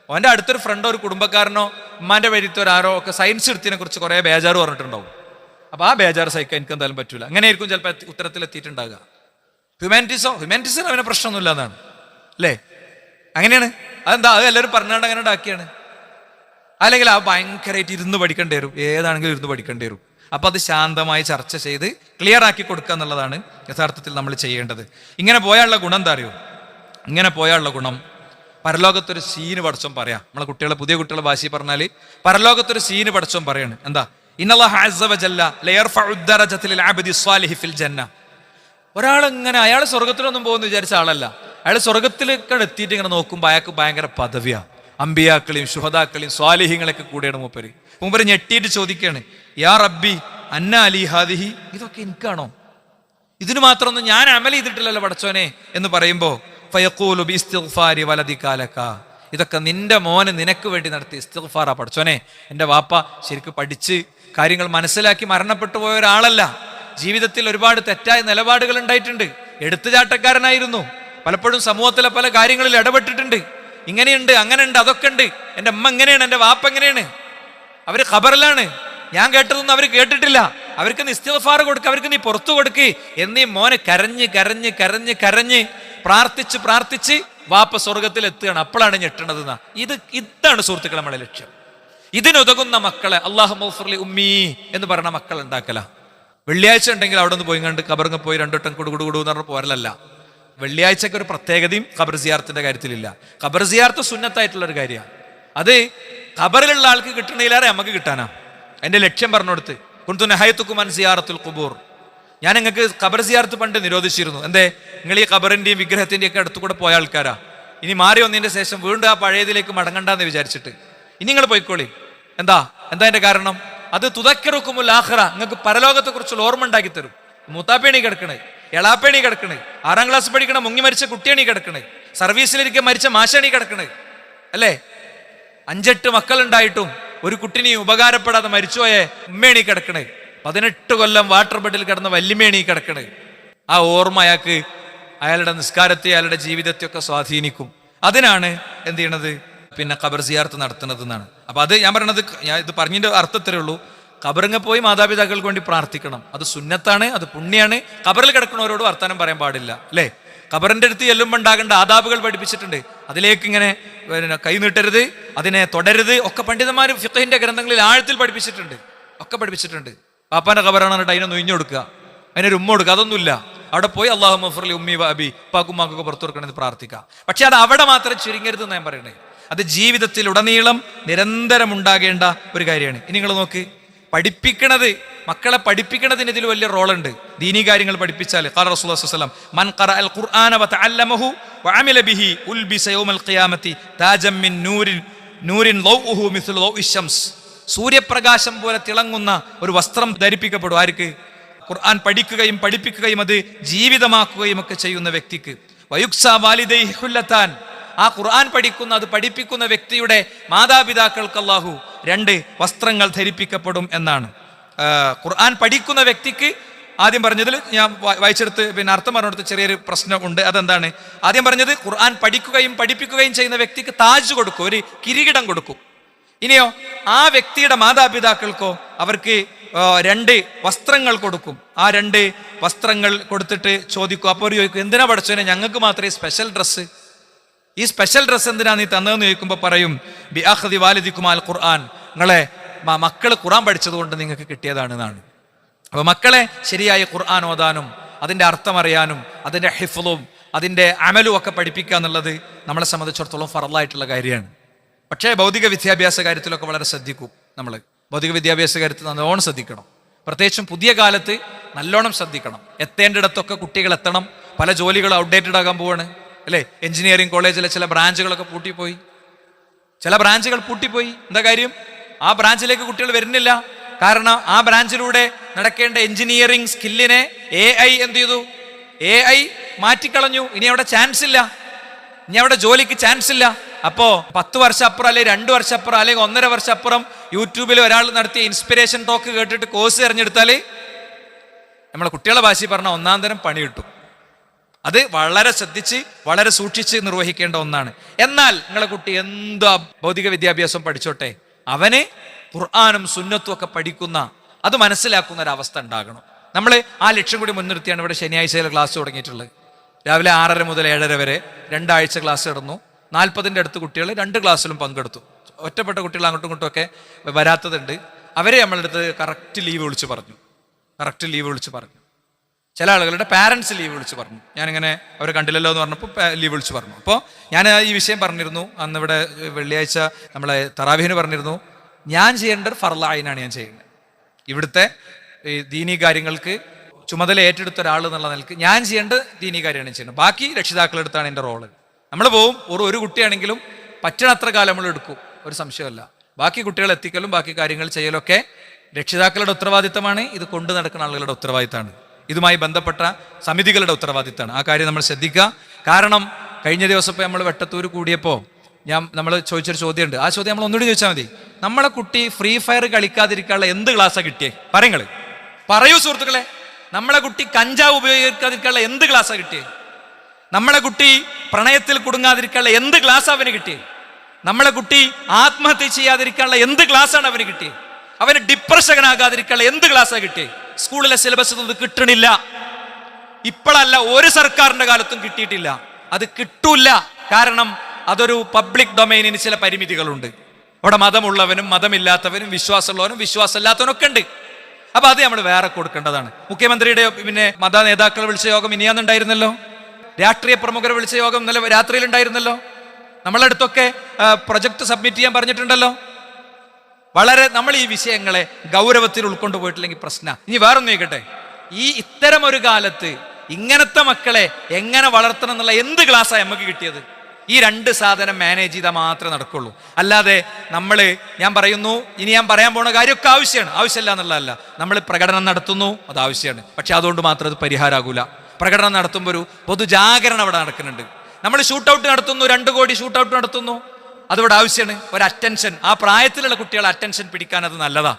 അവൻ്റെ അടുത്തൊരു ഫ്രണ്ടോ ഒരു കുടുംബക്കാരനോ ഉമ്മാന്റെ വരിത്തോ ആരോ ഒക്കെ സയൻസ് എടുത്തതിനെ കുറിച്ച് കുറെ ബേജാറ് പറഞ്ഞിട്ടുണ്ടാവും. അപ്പൊ ആ ബേജാറ് സഹിക്കാൻ എനിക്ക് എന്തായാലും പറ്റൂല. അങ്ങനെയായിരിക്കും ചിലപ്പോൾ ഉത്തരത്തിലെത്തിയിട്ടുണ്ടാകുക. ഹ്യൂമാനിറ്റീസിന് അവനെ പ്രശ്നമൊന്നുമില്ല എന്നാണ്, അല്ലേ? അങ്ങനെയാണ്. അതെന്താ? അത് എല്ലാവരും പറഞ്ഞാണ്ട് അങ്ങനെ ഉണ്ടാക്കിയാണ്. അല്ലെങ്കിൽ ആ ഭയങ്കരമായിട്ട് ഇരുന്ന് പഠിക്കേണ്ടി വരും, ഏതാണെങ്കിലും ഇരുന്ന് പഠിക്കേണ്ടി വരും. അപ്പൊ അത് ശാന്തമായി ചർച്ച ചെയ്ത് ക്ലിയർ ആക്കി കൊടുക്കുക എന്നുള്ളതാണ് യഥാർത്ഥത്തിൽ നമ്മൾ ചെയ്യേണ്ടത്. ഇങ്ങനെ പോയാലുള്ള ഗുണം എന്താ അറിയോ? ഇങ്ങനെ പോയാലുള്ള ഗുണം, പരലോകത്തൊരു സീന് പഠിച്ചോൻ പറയാം. നമ്മളെ കുട്ടികളെ, പുതിയ കുട്ടികളെ ഭാഷയിൽ പറഞ്ഞാൽ പരലോകത്തൊരു സീന് പഠിച്ചോൻ പറയാണ്. എന്താ? ഇന്നല്ലാഹു അസ്സ വജല്ല ലയർഫഉ ദറജത ലിൽ അബ്ദി സ്വാലിഹി ഫിൽ ജന്ന. ഒരാളിങ്ങനെ, അയാൾ സ്വർഗത്തിലൊന്നും പോകുന്നു വിചാരിച്ച ആളല്ല. അയാൾ സ്വർഗത്തിലേക്ക് എത്തിയിട്ട് ഇങ്ങനെ നോക്കുമ്പോൾ അയാൾക്ക് ഭയങ്കര പദവിയാ. അമ്പിയാക്കളെയും ശുഹദാക്കളെയും സ്വാലിഹിങ്ങളൊക്കെ കൂടെയാണ് മൂപ്പര് ഞെട്ടിയിട്ട് ചോദിക്കുകയാണ്, യാ റബ്ബി അന്ന അലി ഹാദിഹി, ഇതൊക്കെ എനിക്കാണോ? ഇതിന് മാത്രമൊന്നും ഞാൻ അമൽ ചെയ്തിട്ടില്ലല്ലോ പടച്ചോനെ എന്ന് പറയുമ്പോൾ ഫയഖൂലു ബിസ്തിഗ്ഫാരി വലദികാലക, ഇതൊക്കെ നിന്റെ മോന് നിനക്ക് വേണ്ടി നടത്തിയ ഇസ്തിഗ്ഫാറാ പടച്ചോനെ. എൻ്റെ വാപ്പ ശരിക്കും പഠിച്ച് കാര്യങ്ങൾ മനസ്സിലാക്കി മരണപ്പെട്ടു പോയ ഒരാളല്ല. ജീവിതത്തിൽ ഒരുപാട് തെറ്റായ നിലപാടുകൾ ഉണ്ടായിട്ടുണ്ട്. എടുത്തുചാട്ടക്കാരനായിരുന്നു. പലപ്പോഴും സമൂഹത്തിലെ പല കാര്യങ്ങളിൽ ഇടപെട്ടിട്ടുണ്ട്. ഇങ്ങനെയുണ്ട്, അങ്ങനെയുണ്ട്, അതൊക്കെ ഉണ്ട്. എൻ്റെ അമ്മ എങ്ങനെയാണ്, എൻ്റെ വാപ്പ എങ്ങനെയാണ്, അവര് ഖബറിലാണ്, ഞാൻ കേട്ടതൊന്നും അവർ കേട്ടിട്ടില്ല, അവർക്ക് നീ ഇസ്തിഗ്ഫാർ കൊടുക്കുക, അവർക്ക് നീ പുറത്തു കൊടുക്ക് എന്നീ മോനെ കരഞ്ഞ് കരഞ്ഞ് കരഞ്ഞ് കരഞ്ഞ് പ്രാർത്ഥിച്ച് പ്രാർത്ഥിച്ച് വാപ്പ സ്വർഗത്തിൽ എത്തുകയാണ്. അപ്പോഴാണ് ഞെട്ടണത്. ഇതാണ് സുഹൃത്തുക്കൾ നമ്മളെ ലക്ഷ്യം. ഇതിനുതകുന്ന മക്കളെ അല്ലാഹു മഗ്ഫിർലി ഉമ്മീ എന്ന് പറഞ്ഞ മക്കൾ ഉണ്ടാക്കല. വെള്ളിയാഴ്ച ഉണ്ടെങ്കിൽ അവിടെ നിന്ന് പോയി കണ്ട് ഖബറിങ്ങ് പോയി 2 വട്ടം കുടുകുടു എന്ന് പറഞ്ഞ പോരലല്ല. വെള്ളിയാഴ്ചക്ക് ഒരു പ്രത്യേകതയും ഖബർ സിയാറത്തിന്റെ കാര്യത്തിലില്ല. ഖബർ സിയാറത്ത് സുന്നത്തായിട്ടുള്ള ഒരു കാര്യമാണ്. അത് ഖബറിലുള്ള ആൾക്ക് കിട്ടണേലേറെ നമുക്ക് കിട്ടാനാ. അതിന്റെ ലക്ഷ്യം പറഞ്ഞു കൊടുത്ത് കുൻതു നഹയ്തുകും അൻ സിയാറത്തുൽ ഖുബൂർ, ഞാൻ നിങ്ങൾക്ക് ഖബർ സിയാറത്ത് പണ്ട് നിരോധിച്ചിരുന്നു. എന്തേ? നിങ്ങൾ ഈ ഖബറിന്റെയും വിഗ്രഹത്തിന്റെയും ഒക്കെ അടുത്തുകൂടെ പോയ ആൾക്കാരാ. ഇനി മാറി വന്നതിന്റെ ശേഷം വീണ്ടും ആ പഴയതിലേക്ക് മടങ്ങണ്ടെന്ന് വിചാരിച്ചിട്ട് ഇനി നിങ്ങൾ പോയിക്കോളി. എന്താ അതിന്റെ കാരണം? അത് തുദക്കിറുക്കുമുൽ ആഖിറ, നിങ്ങൾക്ക് പരലോകത്തെ കുറിച്ചുള്ള ഓർമ്മ ഉണ്ടാക്കി തരും. മൂത്താപ്പേണി കിടക്കണേ, എളാപ്പേണി കിടക്കണേ, 6ാം ക്ലാസ് പഠിക്കണ മുങ്ങി മരിച്ച കുട്ടിയണി കിടക്കണേ, സർവീസിലിരിക്കെ മരിച്ച മാഷണി കിടക്കണേ, അല്ലേ? 5-8 മക്കളുണ്ടായിട്ടും ഒരു കുട്ടിനി ഉപകാരപ്പെടാതെ മരിച്ചുപോയ ഉമ്മേണി കിടക്കണേ, 18 കൊല്ലം വാട്ടർ ബെഡിൽ കിടന്ന വല്യമ്മേണി കിടക്കണേ. ആ ഓർമ്മ അയാൾക്ക് അയാളുടെ നിസ്കാരത്തെ, അയാളുടെ ജീവിതത്തെ ഒക്കെ സ്വാധീനിക്കും. അതിനാണ് എന്ത് ചെയ്യണത്? പിന്നെ ഖബർ സിയാറത്ത് നടത്തുന്നത് എന്നാണ്. അപ്പൊ അത് ഞാൻ പറയണത്, ഞാൻ ഇത് പറഞ്ഞതിന്റെ അർത്ഥത്തരേ ഉള്ളൂ. ഖബറിങ്ങ പോയി മാതാപിതാക്കൾക്ക് വേണ്ടി പ്രാർത്ഥിക്കണം. അത് സുന്നത്താണ്, അത് പുണ്യാണ്. ഖബറിൽ കിടക്കുന്നവരോട് വർത്തമാനം പറയാൻ പാടില്ല, അല്ലേ? ഖബറിന്റെ അടുത്ത് ചെല്ലുമ്പോൾ ഉണ്ടാകേണ്ട ആദാബുകൾ പഠിപ്പിച്ചിട്ടുണ്ട്. അതിലേക്ക് ഇങ്ങനെ കൈ നീട്ടരുത്, അതിനെ തുടരുത്, ഒക്കെ പണ്ഡിതന്മാർ ഫിഖഹിന്റെ ഗ്രന്ഥങ്ങളിൽ ആഴത്തിൽ പഠിപ്പിച്ചിട്ടുണ്ട്, ഒക്കെ പഠിപ്പിച്ചിട്ടുണ്ട്. പാപ്പാന്റെ ഖബറാണ് പറഞ്ഞിട്ട് അതിനെ നൊയിഞ്ഞു കൊടുക്കുക, അതിനൊരു ഉമ്മ കൊടുക്കുക, അതൊന്നുമില്ല. അവിടെ പോയി അല്ലാഹു മഗ്ഫിർലി ഉമ്മി വഅബി, ഉപ്പാക്കുമ്മാക്കൊക്കെ പുറത്തു കൊടുക്കണമെന്ന് പ്രാർത്ഥിക്കാം. പക്ഷെ അത് അവിടെ മാത്രം ചുരുങ്ങരുത് എന്ന് ഞാൻ പറയണേ. അത് ജീവിതത്തിൽ ഉടനീളം നിരന്തരം ഉണ്ടാകേണ്ട ഒരു കാര്യമാണ്. ഇനി നിങ്ങൾ നോക്ക്, പഠിപ്പിക്കണത്, മക്കളെ പഠിപ്പിക്കണതിന് ഇതിൽ വലിയ റോളുണ്ട്. ദീനീ കാര്യങ്ങൾ പഠിപ്പിച്ചാൽ ഖാല റസൂലുള്ളാഹി സ്വല്ലല്ലാഹു അലൈഹി വസല്ലം മൻ ഖറഅൽ ഖുർആന വതഅല്ലമഹു വഅമില ബിഹി ഉൽബിസ യൗമൽ ഖിയാമത്തി താജം മിൻ നൂരിൻ ലൗഉഹു മിസ്ലു ലൗഇ ശംസ്, സൂര്യപ്രകാശം പോലെ തിളങ്ങുന്ന ഒരു വസ്ത്രം ധരിപ്പിക്കപ്പെടും. ആർക്ക്? ഖുർആൻ പഠിക്കുകയും പഠിപ്പിക്കുകയും അത് ജീവിതമാക്കുകയും ഒക്കെ ചെയ്യുന്ന വ്യക്തിക്ക് വയുക്സാ വാലിദൈഹി ഹുല്ലത്താൻ, ആ ഖുർആൻ പഠിക്കുന്ന അത് പഠിപ്പിക്കുന്ന വ്യക്തിയുടെ മാതാപിതാക്കൾക്ക് അല്ലാഹു 2 വസ്ത്രങ്ങൾ ധരിപ്പിക്കപ്പെടും എന്നാണ്. ഖുർആൻ പഠിക്കുന്ന വ്യക്തിക്ക് ആദ്യം പറഞ്ഞതിൽ ഞാൻ വായിച്ചെടുത്ത് പിന്നെ അർത്ഥം പറഞ്ഞെടുത്ത് ചെറിയൊരു പ്രശ്നം ഉണ്ട്. അതെന്താണ്? ആദ്യം പറഞ്ഞത് ഖുർആൻ പഠിക്കുകയും പഠിപ്പിക്കുകയും ചെയ്യുന്ന വ്യക്തിക്ക് താജ് കൊടുക്കും, ഒരു കിരീടം കൊടുക്കും. ഇനിയോ ആ വ്യക്തിയുടെ മാതാപിതാക്കൾക്കോ അവർക്ക് 2 വസ്ത്രങ്ങൾ കൊടുക്കും. ആ 2 വസ്ത്രങ്ങൾ കൊടുത്തിട്ട് ചോദിക്കും, അപ്പോൾ ചോദിക്കും, എന്തിനാ പഠിച്ചോനെ ഞങ്ങൾക്ക് മാത്രമേ സ്പെഷ്യൽ ഡ്രസ്സ്, ഈ സ്പെഷ്യൽ ഡ്രസ്സ് എന്തിനാ നീ തന്നതെന്ന് ചോദിക്കുമ്പോൾ പറയും, ബി അഖ്ദി വാലിദിക്കുമാൽ ഖുർആൻ, നിങ്ങളെ മക്കൾ ഖുർആൻ പഠിച്ചതുകൊണ്ട് നിങ്ങൾക്ക് കിട്ടിയതാണ് എന്നാണ്. അപ്പോൾ മക്കളെ ശരിയായ ഖുർആൻ ഓതാനും അതിൻ്റെ അർത്ഥം അറിയാനും അതിൻ്റെ ഹിഫ്ളും അതിൻ്റെ അമലും ഒക്കെ പഠിപ്പിക്കുക എന്നുള്ളത് നമ്മളെ സംബന്ധിച്ചിടത്തോളം ഫറലായിട്ടുള്ള കാര്യമാണ്. പക്ഷേ ഭൗതിക വിദ്യാഭ്യാസ കാര്യത്തിലൊക്കെ വളരെ ശ്രദ്ധിക്കും. നമ്മൾ ഭൗതിക വിദ്യാഭ്യാസ കാര്യത്തിൽ നല്ലോണം ശ്രദ്ധിക്കണം. പ്രത്യേകിച്ചും പുതിയ കാലത്ത് നല്ലോണം ശ്രദ്ധിക്കണം. എത്തേണ്ടിടത്തൊക്കെ കുട്ടികൾ എത്തണം. പല ജോലികളും ഔട്ട്ഡേറ്റഡ് ആകാൻ പോവാണ് അല്ലേ? എഞ്ചിനീയറിംഗ് കോളേജിലെ ചില ബ്രാഞ്ചുകളൊക്കെ പൂട്ടിപ്പോയി. ചില ബ്രാഞ്ചുകൾ പൂട്ടിപ്പോയി. എന്താ കാര്യം? ആ ബ്രാഞ്ചിലേക്ക് കുട്ടികൾ വരുന്നില്ല. കാരണം ആ ബ്രാഞ്ചിലൂടെ നടക്കേണ്ട എഞ്ചിനീയറിംഗ് സ്കില്ലിനെ AI എന്ത് ചെയ്തു? AI മാറ്റിക്കളഞ്ഞു. ഇനി അവിടെ ചാൻസ് ഇല്ല, ഇനി അവിടെ ജോലിക്ക് ചാൻസ് ഇല്ല. അപ്പോ 10 വർഷം അപ്പുറം അല്ലെങ്കിൽ 2 വർഷം അപ്പുറം അല്ലെങ്കിൽ 1.5 വർഷം അപ്പുറം യൂട്യൂബിൽ ഒരാൾ നടത്തിയ ഇൻസ്പിറേഷൻ ടോക്ക് കേട്ടിട്ട് കോഴ്സ് തിരഞ്ഞെടുത്താൽ നമ്മളെ കുട്ടികളെ ഭാഷയിൽ പറഞ്ഞ 1-ാം തരം പണി കിട്ടും. അത് വളരെ ശ്രദ്ധിച്ച് വളരെ സൂക്ഷിച്ച് നിർവഹിക്കേണ്ട ഒന്നാണ്. എന്നാൽ നിങ്ങളെ കുട്ടി എന്തോ ഭൗതിക വിദ്യാഭ്യാസം പഠിച്ചോട്ടെ, അവന് ഖുർആനും സുന്നത്തും ഒക്കെ പഠിക്കുന്ന അത് മനസ്സിലാക്കുന്ന ഒരവസ്ഥ ഉണ്ടാകണം. നമ്മൾ ആ ലക്ഷ്യം കൂടി മുൻനിർത്തിയാണ് ഇവിടെ ശനിയാഴ്ചയിലെ ക്ലാസ് തുടങ്ങിയിട്ടുള്ളത്. രാവിലെ 6:30 മുതൽ 7:30 വരെ 2 ആഴ്ച ക്ലാസ് നടന്നു. 40ന്റെ അടുത്ത് കുട്ടികൾ 2 ക്ലാസ്സിലും പങ്കെടുത്തു. ഒറ്റപ്പെട്ട കുട്ടികൾ അങ്ങോട്ടും ഇങ്ങോട്ടും ഒക്കെ വരാത്തതുണ്ട്. അവരെ നമ്മളുടെ അടുത്ത് കറക്റ്റ് ലീവ് വിളിച്ച് പറഞ്ഞു. ചില ആളുകളുടെ പാരൻസ് ലീവ് വിളിച്ച് പറഞ്ഞു. ഞാനിങ്ങനെ അവരെ കണ്ടില്ലല്ലോ എന്ന് പറഞ്ഞപ്പോൾ ലീവ് വിളിച്ച് പറഞ്ഞു. അപ്പോൾ ഞാൻ ഈ വിഷയം പറഞ്ഞിരുന്നു അന്ന് ഇവിടെ വെള്ളിയാഴ്ച നമ്മളെ തറാവീഹിന് പറഞ്ഞിരുന്നു. ഞാൻ ചെയ്യേണ്ട ഫർളായിനാണ് ഞാൻ ചെയ്യുന്നത്. ഇവിടുത്തെ ഈ ദീനീ കാര്യങ്ങൾക്ക് ചുമതല ഏറ്റെടുത്ത ഒരാൾ എന്നുള്ള നിലക്ക് ഞാൻ ചെയ്യേണ്ട ദീനീ കാര്യമാണ് ചെയ്യുന്നത്. ബാക്കി രക്ഷിതാക്കളെടുത്താണ് എൻ്റെ റോള്. നമ്മൾ പോവും, ഒരു കുട്ടിയാണെങ്കിലും പറ്റണത്ര കാലം നമ്മൾ എടുക്കും, ഒരു സംശയമല്ല. ബാക്കി കുട്ടികളെ എത്തിക്കലും ബാക്കി കാര്യങ്ങൾ ചെയ്യലൊക്കെ രക്ഷിതാക്കളുടെ ഉത്തരവാദിത്തമാണ്. ഇത് കൊണ്ടു നടക്കുന്ന ആളുകളുടെ ഉത്തരവാദിത്തമാണ്. ഇതുമായി ബന്ധപ്പെട്ട സമിതികളുടെ ഉത്തരവാദിത്തമാണ്. ആ കാര്യം നമ്മൾ ശ്രദ്ധിക്കുക. കാരണം കഴിഞ്ഞ ദിവസം ഇപ്പോൾ നമ്മൾ വെട്ടത്തൂർ കൂടിയപ്പോൾ നമ്മൾ ചോദിച്ചൊരു ചോദ്യമുണ്ട്. ആ ചോദ്യം നമ്മൾ ഒന്നുകൂടി ചോദിച്ചാൽ മതി. നമ്മളെ കുട്ടി ഫ്രീ ഫയർ കളിക്കാതിരിക്കാനുള്ള എന്ത് ക്ലാസ്സാണ് കിട്ടിയേ? പറയൂ സുഹൃത്തുക്കളെ. നമ്മളെ കുട്ടി കഞ്ചാവ് ഉപയോഗിക്കാതിരിക്കാനുള്ള എന്ത് ക്ലാസ്സാണ് കിട്ടിയേ? നമ്മളെ കുട്ടി പ്രണയത്തിൽ കുടുങ്ങാതിരിക്കാനുള്ള എന്ത് ക്ലാസ് അവന് കിട്ടിയേ? നമ്മളെ കുട്ടി ആത്മഹത്യ ചെയ്യാതിരിക്കാനുള്ള എന്ത് ക്ലാസ്സാണ് അവന് കിട്ടിയേ? അവന് ഡിപ്രഷനാകാതിരിക്കാനുള്ള എന്ത് ക്ലാസ്സാണ് കിട്ടിയേ? സ്കൂളിലെ സിലബസ് ഒന്നും കിട്ടണില്ല. ഇപ്പോഴല്ല, ഒരു സർക്കാരിന്റെ കാലത്തും കിട്ടിയിട്ടില്ല. അത് കിട്ടൂല. കാരണം അതൊരു പബ്ലിക് ഡൊമൈനിന് ചില പരിമിതികളുണ്ട്. അവിടെ മതമുള്ളവനും മതമില്ലാത്തവനും വിശ്വാസമുള്ളവനും വിശ്വാസമില്ലാത്തവനും ഒക്കെ ഉണ്ട്. അപ്പൊ അത് നമ്മൾ വേറെ കൊടുക്കേണ്ടതാണ്. മുഖ്യമന്ത്രിയുടെ പിന്നെ മത നേതാക്കളെ വിളിച്ച യോഗം ഇനിയാന്നുണ്ടായിരുന്നല്ലോ. രാഷ്ട്രീയ പ്രമുഖരെ വിളിച്ച യോഗം ഇന്നലെ രാത്രിയിലുണ്ടായിരുന്നല്ലോ. നമ്മളടുത്തൊക്കെ പ്രൊജക്ട് സബ്മിറ്റ് ചെയ്യാൻ പറഞ്ഞിട്ടുണ്ടല്ലോ. വളരെ നമ്മൾ ഈ വിഷയങ്ങളെ ഗൗരവത്തിൽ ഉൾക്കൊണ്ടു പോയിട്ടില്ലെങ്കിൽ പ്രശ്നമാണ്. ഇനി വേറൊന്നും ചോദിക്കട്ടെ, ഇത്തരം ഒരു കാലത്ത് ഇങ്ങനത്തെ മക്കളെ എങ്ങനെ വളർത്തണം എന്നുള്ള എന്ത് ക്ലാസ്സാണ് നമുക്ക് കിട്ടിയത്? ഈ 2 സാധനം മാനേജ് ചെയ്താൽ മാത്രമേ നടക്കുള്ളൂ. അല്ലാതെ ഞാൻ പറയുന്നു, ഇനി ഞാൻ പറയാൻ പോണ കാര്യമൊക്കെ ആവശ്യമില്ല എന്നുള്ളതല്ല. നമ്മൾ പ്രകടനം നടത്തുന്നു, അത് ആവശ്യമാണ്. പക്ഷെ അതുകൊണ്ട് മാത്രം അത് പരിഹാരമാകൂല. പ്രകടനം നടത്തുമ്പോൾ ഒരു പൊതുജാഗരണം അവിടെ നടക്കുന്നുണ്ട്. നമ്മൾ ഷൂട്ടൗട്ട് നടത്തുന്നു, 2 കോടി ഷൂട്ടൗട്ട് നടത്തുന്നു, അതിവിടെ ആവശ്യമാണ്. ഒരു അറ്റൻഷൻ, ആ പ്രായത്തിലുള്ള കുട്ടികളെ അറ്റൻഷൻ പിടിക്കാൻ അത് നല്ലതാ.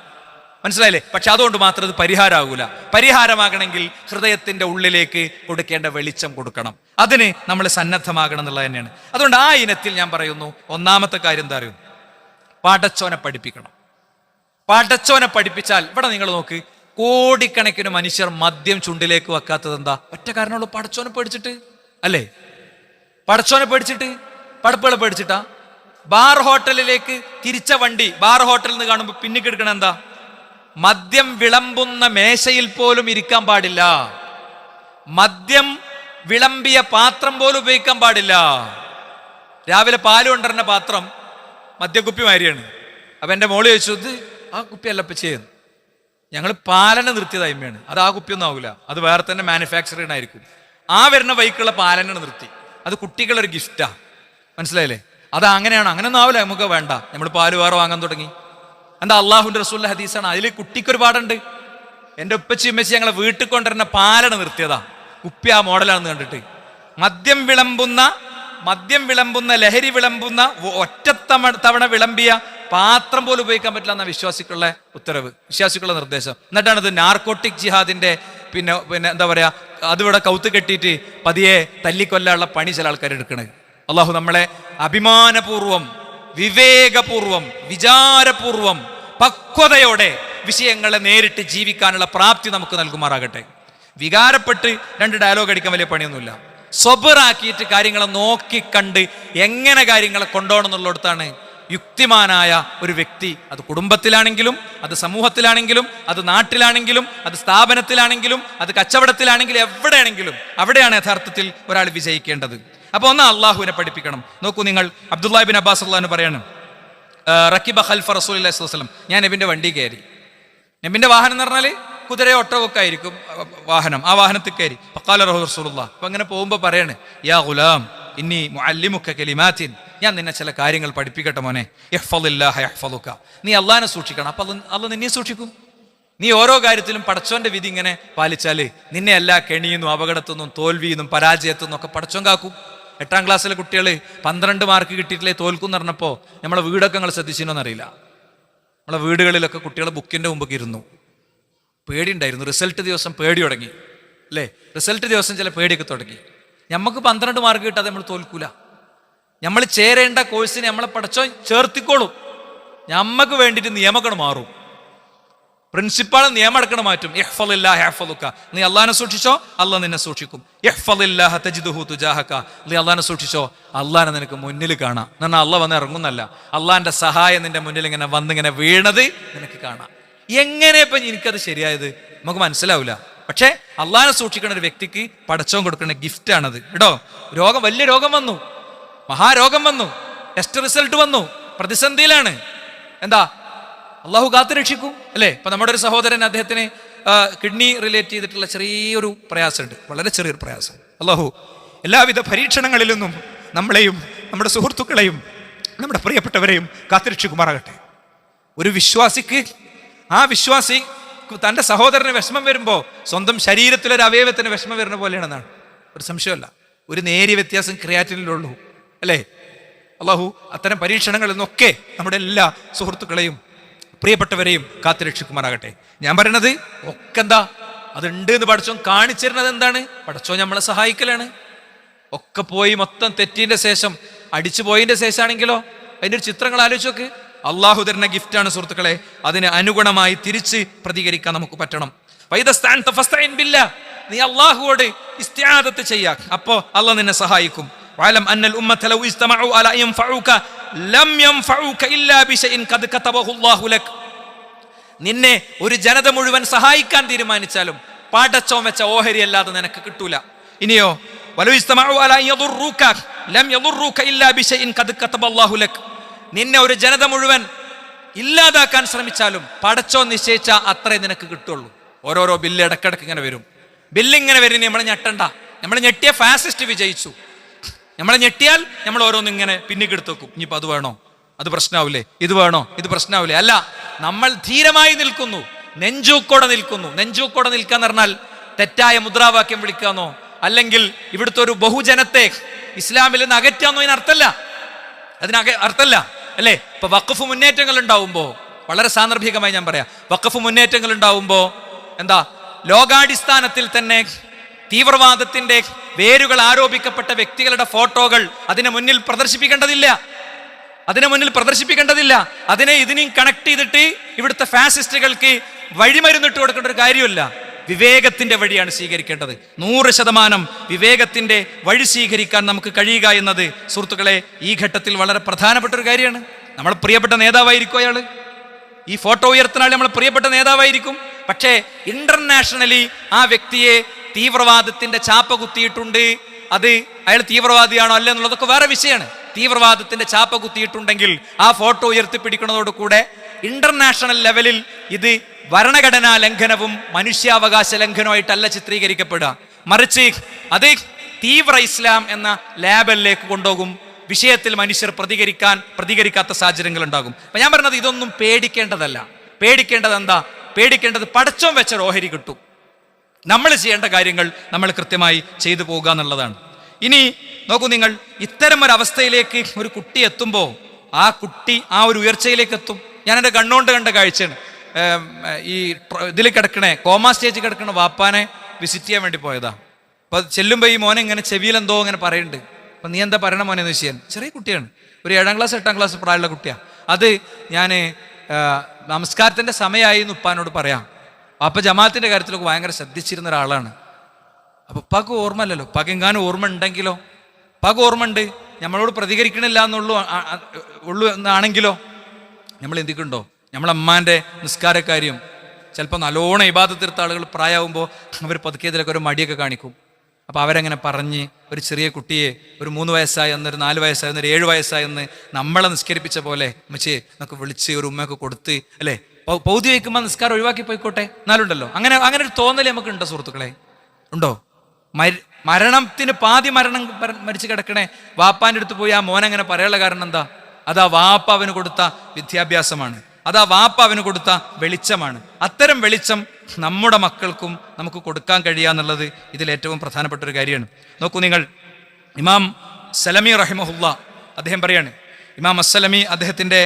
മനസ്സിലായില്ലേ? പക്ഷെ അതുകൊണ്ട് മാത്രം അത് പരിഹാരമാകൂല. പരിഹാരമാകണമെങ്കിൽ ഹൃദയത്തിന്റെ ഉള്ളിലേക്ക് കൊടുക്കേണ്ട വെളിച്ചം കൊടുക്കണം. അതിന് നമ്മൾ സന്നദ്ധമാകണം എന്നുള്ളത് തന്നെയാണ്. അതുകൊണ്ട് ആ ഇനത്തിൽ ഞാൻ പറയുന്നു, ഒന്നാമത്തെ കാര്യം എന്താ അറിയുന്നു? പടച്ചോനെ പഠിപ്പിക്കണം. പടച്ചോനെ പഠിപ്പിച്ചാൽ ഇവിടെ നിങ്ങൾ നോക്ക്, കോടിക്കണക്കിന് മനുഷ്യർ മദ്യം ചുണ്ടിലേക്ക് വെക്കാത്തത് എന്താ? ഒറ്റ കാരണമുള്ളൂ, പടച്ചോനെ പേടിച്ചിട്ട് അല്ലേ? പടച്ചോനെ പേടിച്ചിട്ട്, പടപ്പുകളെ പേടിച്ചിട്ടാ. ബാർ ഹോട്ടലിലേക്ക് തിരിച്ച വണ്ടി ബാർ ഹോട്ടലിൽ നിന്ന് കാണുമ്പോൾ പിന്നിക്ക് എടുക്കണം എന്താ? മദ്യം വിളമ്പുന്ന മേശയിൽ പോലും ഇരിക്കാൻ പാടില്ല. മദ്യം വിളമ്പിയ പാത്രം പോലും ഉപയോഗിക്കാൻ പാടില്ല. രാവിലെ പാല് കൊണ്ടുവരുന്ന പാത്രം മദ്യക്കുപ്പി മാതിരിയാണ്. അപ്പൊ എൻ്റെ മോള് ചോദിച്ചു, ഇത് ആ കുപ്പിയല്ല ഇപ്പം ചെയ്യുന്നു. ഞങ്ങൾ പാലന നിർത്തിയത് അമ്മയാണ്. അത് ആ കുപ്പിയൊന്നും ആവില്ല, അത് വേറെ തന്നെ മാനുഫാക്ചറിങ് ആയിരിക്കും. ആ വരുന്ന ബൈക്കുള്ള പാലന നിർത്തി. അത് കുട്ടികളൊരു ഗിഫ്റ്റാ. മനസ്സിലായില്ലേ? അത് അങ്ങനെയാണ്. അങ്ങനെയൊന്നും ആവില്ല, നമുക്ക് വേണ്ട. നമ്മൾ പാല് വേറെ വാങ്ങാൻ തുടങ്ങി. എന്താ? അള്ളാഹുവിന്റെ റസൂലിന്റെ ഹദീസാണ്. അതിൽ കുട്ടിക്കൊരു പാടുണ്ട്. എൻ്റെ ഉപ്പച്ചി ഉമ്മച്ചി ഞങ്ങളെ വീട്ടിൽ കൊണ്ടുവരുന്ന പാലട നിർത്തിയതാ. കുപ്പി ആ മോഡലാണെന്ന് കണ്ടിട്ട് മദ്യം വിളമ്പുന്ന ലഹരി വിളമ്പുന്ന തവണ വിളമ്പിയ പാത്രം പോലും ഉപയോഗിക്കാൻ പറ്റില്ല എന്ന വിശ്വാസിക്കുള്ള ഉത്തരവ്, വിശ്വാസിക്കുള്ള നിർദ്ദേശം. എന്നിട്ടാണ് ഇത് നാർക്കോട്ടിക് ജിഹാദിന്റെ പിന്നെ എന്താ പറയാ, അതിവിടെ കൗത്ത് കെട്ടിയിട്ട് പതിയെ തല്ലിക്കൊല്ലാനുള്ള പണി ചില ആൾക്കാർ എടുക്കണത്. അള്ളാഹു നമ്മളെ അഭിമാനപൂർവം, വിവേകപൂർവം, വിചാരപൂർവം, പക്വതയോടെ വിഷയങ്ങളെ നേരിട്ട് ജീവിക്കാനുള്ള പ്രാപ്തി നമുക്ക് നൽകുമാറാകട്ടെ. വികാരപ്പെട്ട് 2 ഡയലോഗ് അടിക്കാൻ വലിയ പണിയൊന്നുമില്ല. സ്വബറാക്കിയിട്ട് കാര്യങ്ങളെ നോക്കിക്കണ്ട് എങ്ങനെ കാര്യങ്ങളെ കൊണ്ടുപോകണം എന്നുള്ളിടത്താണ് യുക്തിമാനായ ഒരു വ്യക്തി, അത് കുടുംബത്തിലാണെങ്കിലും, അത് സമൂഹത്തിലാണെങ്കിലും, അത് നാട്ടിലാണെങ്കിലും, അത് സ്ഥാപനത്തിലാണെങ്കിലും, അത് കച്ചവടത്തിലാണെങ്കിലും, എവിടെയാണെങ്കിലും അവിടെയാണ് യഥാർത്ഥത്തിൽ ഒരാൾ വിജയിക്കേണ്ടത്. അപ്പോൾ ഒന്ന് അള്ളാഹുവിനെ പഠിപ്പിക്കണം. നോക്കൂ നിങ്ങൾ, അബ്ദുല്ലാഹി ബിൻ അബ്ബാസ് അള്ളാഹു പറയാണ്, റക്കിബ ഖൽഫ റസൂലുള്ളാഹി സ്വല്ലല്ലാഹു അലൈഹി വസല്ലം, ഞാൻ നബിന്റെ വണ്ടി കയറി. നബിന്റെ വാഹനം എന്ന് പറഞ്ഞാൽ കുതിരയോ ഒട്ടകമൊക്കെ ആയിരിക്കും വാഹനം. ആ വാഹനത്തിൽ കയറി. ഫഖാല റസൂലുള്ളാഹി, അപ്പൊ അങ്ങനെ പോകുമ്പോൾ പറയാണ്, യാ ഗുലാം ഇന്നി മുഅല്ലിമുക കലിമാത്തിൻ, ഞാൻ നിന്നെ ചില കാര്യങ്ങൾ പഠിപ്പിക്കട്ടെ മോനെ. ഇഹ്ഫളില്ലാഹ യഹ്ഫളുക, നീ അള്ളാഹിനെ സൂക്ഷിക്കണം, അപ്പൊ അള്ളാഹ് നിന്നെ സൂക്ഷിക്കും. നീ ഓരോ കാര്യത്തിലും പടച്ചോന്റെ വിധി ഇങ്ങനെ പാലിച്ചാല് നിന്നെ എല്ലാ കെണിയെന്നും അപകടത്തുനിന്നും തോൽവിയെന്നും പരാജയത്തുനിന്നും ഒക്കെ പടച്ചോൻ കാക്കും. 8ാം ക്ലാസ്സിലെ കുട്ടികൾ 12 മാർക്ക് കിട്ടിയിട്ടില്ലേ തോൽക്കും എന്ന് പറഞ്ഞപ്പോൾ നമ്മളെ വീടൊക്കെ നിങ്ങൾ ശ്രദ്ധിച്ചിനോന്നറിയില്ല. നമ്മളെ വീടുകളിലൊക്കെ കുട്ടികൾ ബുക്കിന്റെ മുമ്പൊക്കെ ഇരുന്നു. പേടിയുണ്ടായിരുന്നു. റിസൾട്ട് ദിവസം പേടി തുടങ്ങി അല്ലേ? റിസൾട്ട് ദിവസം ചില പേടിയൊക്കെ തുടങ്ങി. നമുക്ക് 12 മാർക്ക് കിട്ടാതെ നമ്മൾ തോൽക്കൂല. നമ്മൾ ചേരേണ്ട കോഴ്സിന് നമ്മളെ പടച്ചോൻ ചേർത്തിക്കോളും. നമ്മക്ക് വേണ്ടിയിട്ട് നിയമങ്ങൾ മാറും. പ്രിൻസിപ്പാൾ നിയമം അടക്കണം മാറ്റും. ഇഹ്ഫളില്ലാഹ യഹ്ഫളുക, നീ അള്ളാഹിനെ സൂക്ഷിച്ചോ അള്ളാഹ് നിന്നെ സൂക്ഷിക്കും. ഇഹ്ഫളില്ലാഹ തജിദുഹു തുജാഹക, നീ അള്ളാഹിനെ സൂക്ഷിച്ചോ അള്ളാഹിനെ നിനക്ക് മുന്നിൽ കാണാം. എന്നാൽ അള്ളാഹ് വന്ന് ഇറങ്ങുന്നല്ല, അള്ളാഹിന്റെ സഹായം നിന്റെ മുന്നിൽ ഇങ്ങനെ വന്നിങ്ങനെ വീണത് നിനക്ക് കാണാം. എങ്ങനെ ഇപ്പൊ എനിക്കത് ശരിയായത് നമുക്ക് മനസ്സിലാവില്ല. പക്ഷെ അള്ളാഹിനെ സൂക്ഷിക്കുന്ന ഒരു വ്യക്തിക്ക് പടച്ചോൻ കൊടുക്കുന്ന ഗിഫ്റ്റ് ആണത് കേട്ടോ. വലിയ രോഗം വന്നു, മഹാരോഗം വന്നു, ടെസ്റ്റ് റിസൾട്ട് വന്നു, പ്രതിസന്ധിയിലാണ്. എന്താ അള്ളാഹു കാത്തു രക്ഷിക്കും അല്ലേ? ഇപ്പൊ നമ്മുടെ ഒരു സഹോദരൻ, അദ്ദേഹത്തിന് കിഡ്നി റിലേറ്റ് ചെയ്തിട്ടുള്ള ചെറിയൊരു പ്രയാസമുണ്ട്, വളരെ ചെറിയൊരു പ്രയാസം. അള്ളാഹു എല്ലാവിധ പരീക്ഷണങ്ങളിൽ നിന്നും നമ്മളെയും നമ്മുടെ സുഹൃത്തുക്കളെയും നമ്മുടെ പ്രിയപ്പെട്ടവരെയും കാത്തുരക്ഷിക്കുമാറാകട്ടെ. ഒരു വിശ്വാസിക്ക്, ആ വിശ്വാസി തൻ്റെ സഹോദരന് വിഷമം വരുമ്പോൾ സ്വന്തം ശരീരത്തിലൊരു അവയവത്തിന് വിഷമം വരുന്ന പോലെയാണെന്നാണ്, ഒരു സംശയമല്ല. ഒരു നേരിയ വ്യത്യാസം ക്രിയാറ്റിനിലുള്ളൂ അല്ലേ? അള്ളാഹു അത്തരം പരീക്ഷണങ്ങളിൽ നിന്നൊക്കെ നമ്മുടെ എല്ലാ സുഹൃത്തുക്കളെയും പ്രിയപ്പെട്ടവരെയും കാത്തുരക്ഷിക്കുമാറാകട്ടെ. ഞാൻ പറയണത് ഒക്കെ എന്താ, അതുണ്ട് എന്ന് പടച്ചോൻ കാണിച്ചിരുന്നത് എന്താണ്? പടച്ചോൻ നമ്മളെ സഹായിക്കലാണ്. ഒക്കെ പോയി മൊത്തം തെറ്റിന്റെ ശേഷം, അടിച്ചു പോയതിന്റെ ശേഷമാണെങ്കിലോ അതിൻ്റെ ഒരു ചിത്രങ്ങൾ ആലോചിച്ച് നോക്ക്. അള്ളാഹു തരുന്ന ഗിഫ്റ്റാണ് സുഹൃത്തുക്കളെ. അതിന് അനുഗുണമായി തിരിച്ച് പ്രതികരിക്കാൻ നമുക്ക് പറ്റണം. നീ അള്ളാഹുവോട് ഇസ്തിആദത്ത് ചെയ്യാ, അപ്പോ അള്ളാഹ് നിന്നെ സഹായിക്കും. വഅലം അന്നൽ ഉമ്മത ലൗ ഇസ്തമഉ അലാ യൻഫഉക ലം യൻഫഉക ഇല്ലാ ബിശൈഇൻ ഖദ് കതബഹു അല്ലാഹു ലക്. നിന്നെ ഒരു ജനത മുഴുവൻ സഹായിക്കാൻ തീരുമാനിച്ചാലും പടച്ചോൻ വെച്ച ഓഹരി അല്ലാതെ നിനക്ക് കിട്ടൂല. ഇനിയോ വലൗ ഇസ്തമഉ അലാ യദുറുക ലം യദുറുക ഇല്ലാ ബിശൈഇൻ ഖദ് കതബ അല്ലാഹു ലക്. നിന്നെ ഒരു ജനത മുഴുവൻ ഇല്ലാതാക്കാൻ ശ്രമിച്ചാലും പടച്ചോൻ നിശ്ചയിച്ച അത്രേ നിനക്ക് കിട്ടുള്ളൂ. ഓരോരോ ബില്ല് ഇടക്കിടക്ക് ഇങ്ങനെ വരും. ബില്ലിങ്ങനെ വരും, നമ്മൾ ഞെട്ടണ്ട. നമ്മൾ ഞെട്ടിയ ഫാസിസ്റ്റ് വിജയിച്ചു. നമ്മളെ ഞെട്ടിയാൽ നമ്മൾ ഓരോന്നും ഇങ്ങനെ പിന്നിക്കെടുത്ത് വെക്കും. ഇനിയിപ്പോൾ അത് വേണോ, അത് പ്രശ്നമാവില്ലേ, ഇത് വേണോ, ഇത് പ്രശ്നമാവില്ലേ. അല്ല, നമ്മൾ ധീരമായി നിൽക്കുന്നു, നെഞ്ചൂക്കോടെ നിൽക്കുന്നു. നെഞ്ചൂക്കോടെ നിൽക്കാന്ന് പറഞ്ഞാൽ തെറ്റായ മുദ്രാവാക്യം വിളിക്കാന്നോ അല്ലെങ്കിൽ ഇവിടുത്തെ ഒരു ബഹുജനത്തെ ഇസ്ലാമിൽ നിന്ന് അകറ്റാന്നോ അതിനർത്ഥമല്ല. അർത്ഥമല്ല അല്ലേ? ഇപ്പൊ വഖഫ് മുന്നേറ്റങ്ങൾ ഉണ്ടാവുമ്പോ, വളരെ സാന്ദർഭികമായി ഞാൻ പറയാം, വഖഫ് മുന്നേറ്റങ്ങൾ ഉണ്ടാവുമ്പോ എന്താ, ലോകാടിസ്ഥാനത്തിൽ തന്നെ തീവ്രവാദത്തിന്റെ വേരുകൾ ആരോപിക്കപ്പെട്ട വ്യക്തികളുടെ ഫോട്ടോകൾ അതിനെ മുന്നിൽ പ്രദർശിപ്പിക്കേണ്ടതില്ല. അതിനെ ഇതിനെയും കണക്ട് ചെയ്തിട്ട് ഇവിടുത്തെ ഫാസിസ്റ്റുകൾക്ക് വഴിമരുന്നിട്ട് കൊടുക്കേണ്ട ഒരു കാര്യമല്ല. വിവേകത്തിന്റെ വഴിയാണ് സ്വീകരിക്കേണ്ടത്. 100% വിവേകത്തിന്റെ വഴി സ്വീകരിക്കാൻ നമുക്ക് കഴിയുക എന്നത് സുഹൃത്തുക്കളെ ഈ ഘട്ടത്തിൽ വളരെ പ്രധാനപ്പെട്ട ഒരു കാര്യമാണ്. നമ്മൾ പ്രിയപ്പെട്ട നേതാവായിരിക്കും അയാള്, ഈ ഫോട്ടോ ഉയർത്തുന്ന ആൾ നമ്മൾ പ്രിയപ്പെട്ട നേതാവായിരിക്കും. പക്ഷേ ഇന്റർനാഷണലി ആ വ്യക്തിയെ തീവ്രവാദത്തിന്റെ ചാപ്പ കുത്തിയിട്ടുണ്ട്. അത് അയാൾ തീവ്രവാദിയാണോ അല്ല എന്നുള്ളതൊക്കെ വേറെ വിഷയമാണ്. തീവ്രവാദത്തിന്റെ ചാപ്പ കുത്തിയിട്ടുണ്ടെങ്കിൽ ആ ഫോട്ടോ ഉയർത്തിപ്പിടിക്കുന്നതോടുകൂടെ ഇന്റർനാഷണൽ ലെവലിൽ ഇത് ഭരണഘടനാ ലംഘനവും മനുഷ്യാവകാശ ലംഘനവുമായിട്ടല്ല ചിത്രീകരിക്കപ്പെടുക. മറിച്ച് അത് തീവ്ര ഇസ്ലാം എന്ന ലേബലിലേക്ക് കൊണ്ടുപോകും. വിഷയത്തിൽ മനുഷ്യർ പ്രതികരിക്കാത്ത സാഹചര്യങ്ങൾ ഉണ്ടാകും. അപ്പൊ ഞാൻ പറഞ്ഞത് ഇതൊന്നും പേടിക്കേണ്ടതല്ല. പേടിക്കേണ്ടത് എന്താ? പേടിക്കേണ്ടത് പടച്ചോൻ വെച്ച ഓഹരി കിട്ടും. നമ്മൾ ചെയ്യേണ്ട കാര്യങ്ങൾ നമ്മൾ കൃത്യമായി ചെയ്തു പോകുക എന്നുള്ളതാണ്. ഇനി നോക്കൂ നിങ്ങൾ, ഇത്തരം ഒരു അവസ്ഥയിലേക്ക് ഒരു കുട്ടി എത്തുമ്പോൾ ആ കുട്ടി ആ ഒരു ഉയർച്ചയിലേക്ക് എത്തും. ഞാൻ എൻ്റെ കണ്ണുകൊണ്ട് കണ്ട കാഴ്ചയാണ്. ഈ ഇതിൽ കിടക്കണേ കോമാ സ്റ്റേജ് കിടക്കണ വാപ്പാനെ വിസിറ്റ് ചെയ്യാൻ വേണ്ടി പോയതാ. അപ്പോൾ ചെല്ലുമ്പോൾ ഈ മോനെ ഇങ്ങനെ ചെവിയിലെന്തോ ഇങ്ങനെ പറയുന്നുണ്ട്. അപ്പം നീ എന്താ പറയണ മോനെ എന്ന് വെച്ചാൽ, ചെറിയ കുട്ടിയാണ്, ഒരു 7ാം ക്ലാസ് 8ാം ക്ലാസ് പ്രായമുള്ള കുട്ടിയാണ്. അത് ഞാൻ നമസ്കാരത്തിൻ്റെ സമയമായി എന്ന് ഉപ്പാനോട് പറയാം. അപ്പം ജമാഅത്തിൻ്റെ കാര്യത്തിലൊക്കെ ഭയങ്കര ശ്രദ്ധിച്ചിരുന്ന ഒരാളാണ്. അപ്പോൾ ഉപ്പാക്ക് ഓർമ്മ അല്ലല്ലോ, ഉപ്പാക്ക് എങ്ങാനും ഓർമ്മ ഉണ്ടെങ്കിലോ, ഉപ്പാക്ക് ഓർമ്മ ഉണ്ട് നമ്മളോട് പ്രതികരിക്കണില്ല ഉള്ളൂ എന്നാണെങ്കിലോ നമ്മൾ എന്തിക്കുണ്ടോ? നമ്മളമ്മാൻ്റെ നിസ്കാരക്കാര്യം ചിലപ്പോൾ നല്ലോണം ഇബാദത്തെടുത്ത ആളുകൾ പ്രായമാകുമ്പോൾ അവർ പതുക്കെ ഇതിലൊക്കെ ഒരു മടിയൊക്കെ കാണിക്കും. അപ്പോൾ അവരങ്ങനെ പറഞ്ഞ് ഒരു ചെറിയ കുട്ടിയെ ഒരു 3 വയസ്സായി എന്നൊരു 4 വയസ്സായി എന്നൊരു 7 വയസ്സായെന്ന് നമ്മളെ നിസ്കരിപ്പിച്ച പോലെ മച്ചേ എന്നൊക്കെ വിളിച്ച് ഒരു ഉമ്മയൊക്കെ കൊടുത്ത് അല്ലേ, പൗതി വയ്ക്കുമ്പോൾ നിസ്കാരം ഒഴിവാക്കി പോയിക്കോട്ടെ എന്നാലുണ്ടല്ലോ. അങ്ങനെ ഒരു തോന്നൽ നമുക്ക് ഉണ്ടോ സുഹൃത്തുക്കളെ? ഉണ്ടോ? മരണത്തിന് പാതി മരിച്ചു കിടക്കണേ വാപ്പാൻ്റെ അടുത്ത് പോയി ആ മോനങ്ങനെ പറയാനുള്ള കാരണം എന്താ? അതാ വാപ്പ അവന് കൊടുത്ത വിദ്യാഭ്യാസമാണ്, അതാ വാപ്പ അവന് കൊടുത്ത വെളിച്ചമാണ്. അത്തരം വെളിച്ചം നമ്മുടെ മക്കൾക്കും നമുക്ക് കൊടുക്കാൻ കഴിയുക എന്നുള്ളത് ഇതിലേറ്റവും പ്രധാനപ്പെട്ട ഒരു കാര്യമാണ്. നോക്കൂ നിങ്ങൾ, ഇമാം സലമി റഹിമഹുല്ല അദ്ദേഹം പറയാണ്, ഇമാം അസ്സലമി അദ്ദേഹത്തിൻ്റെ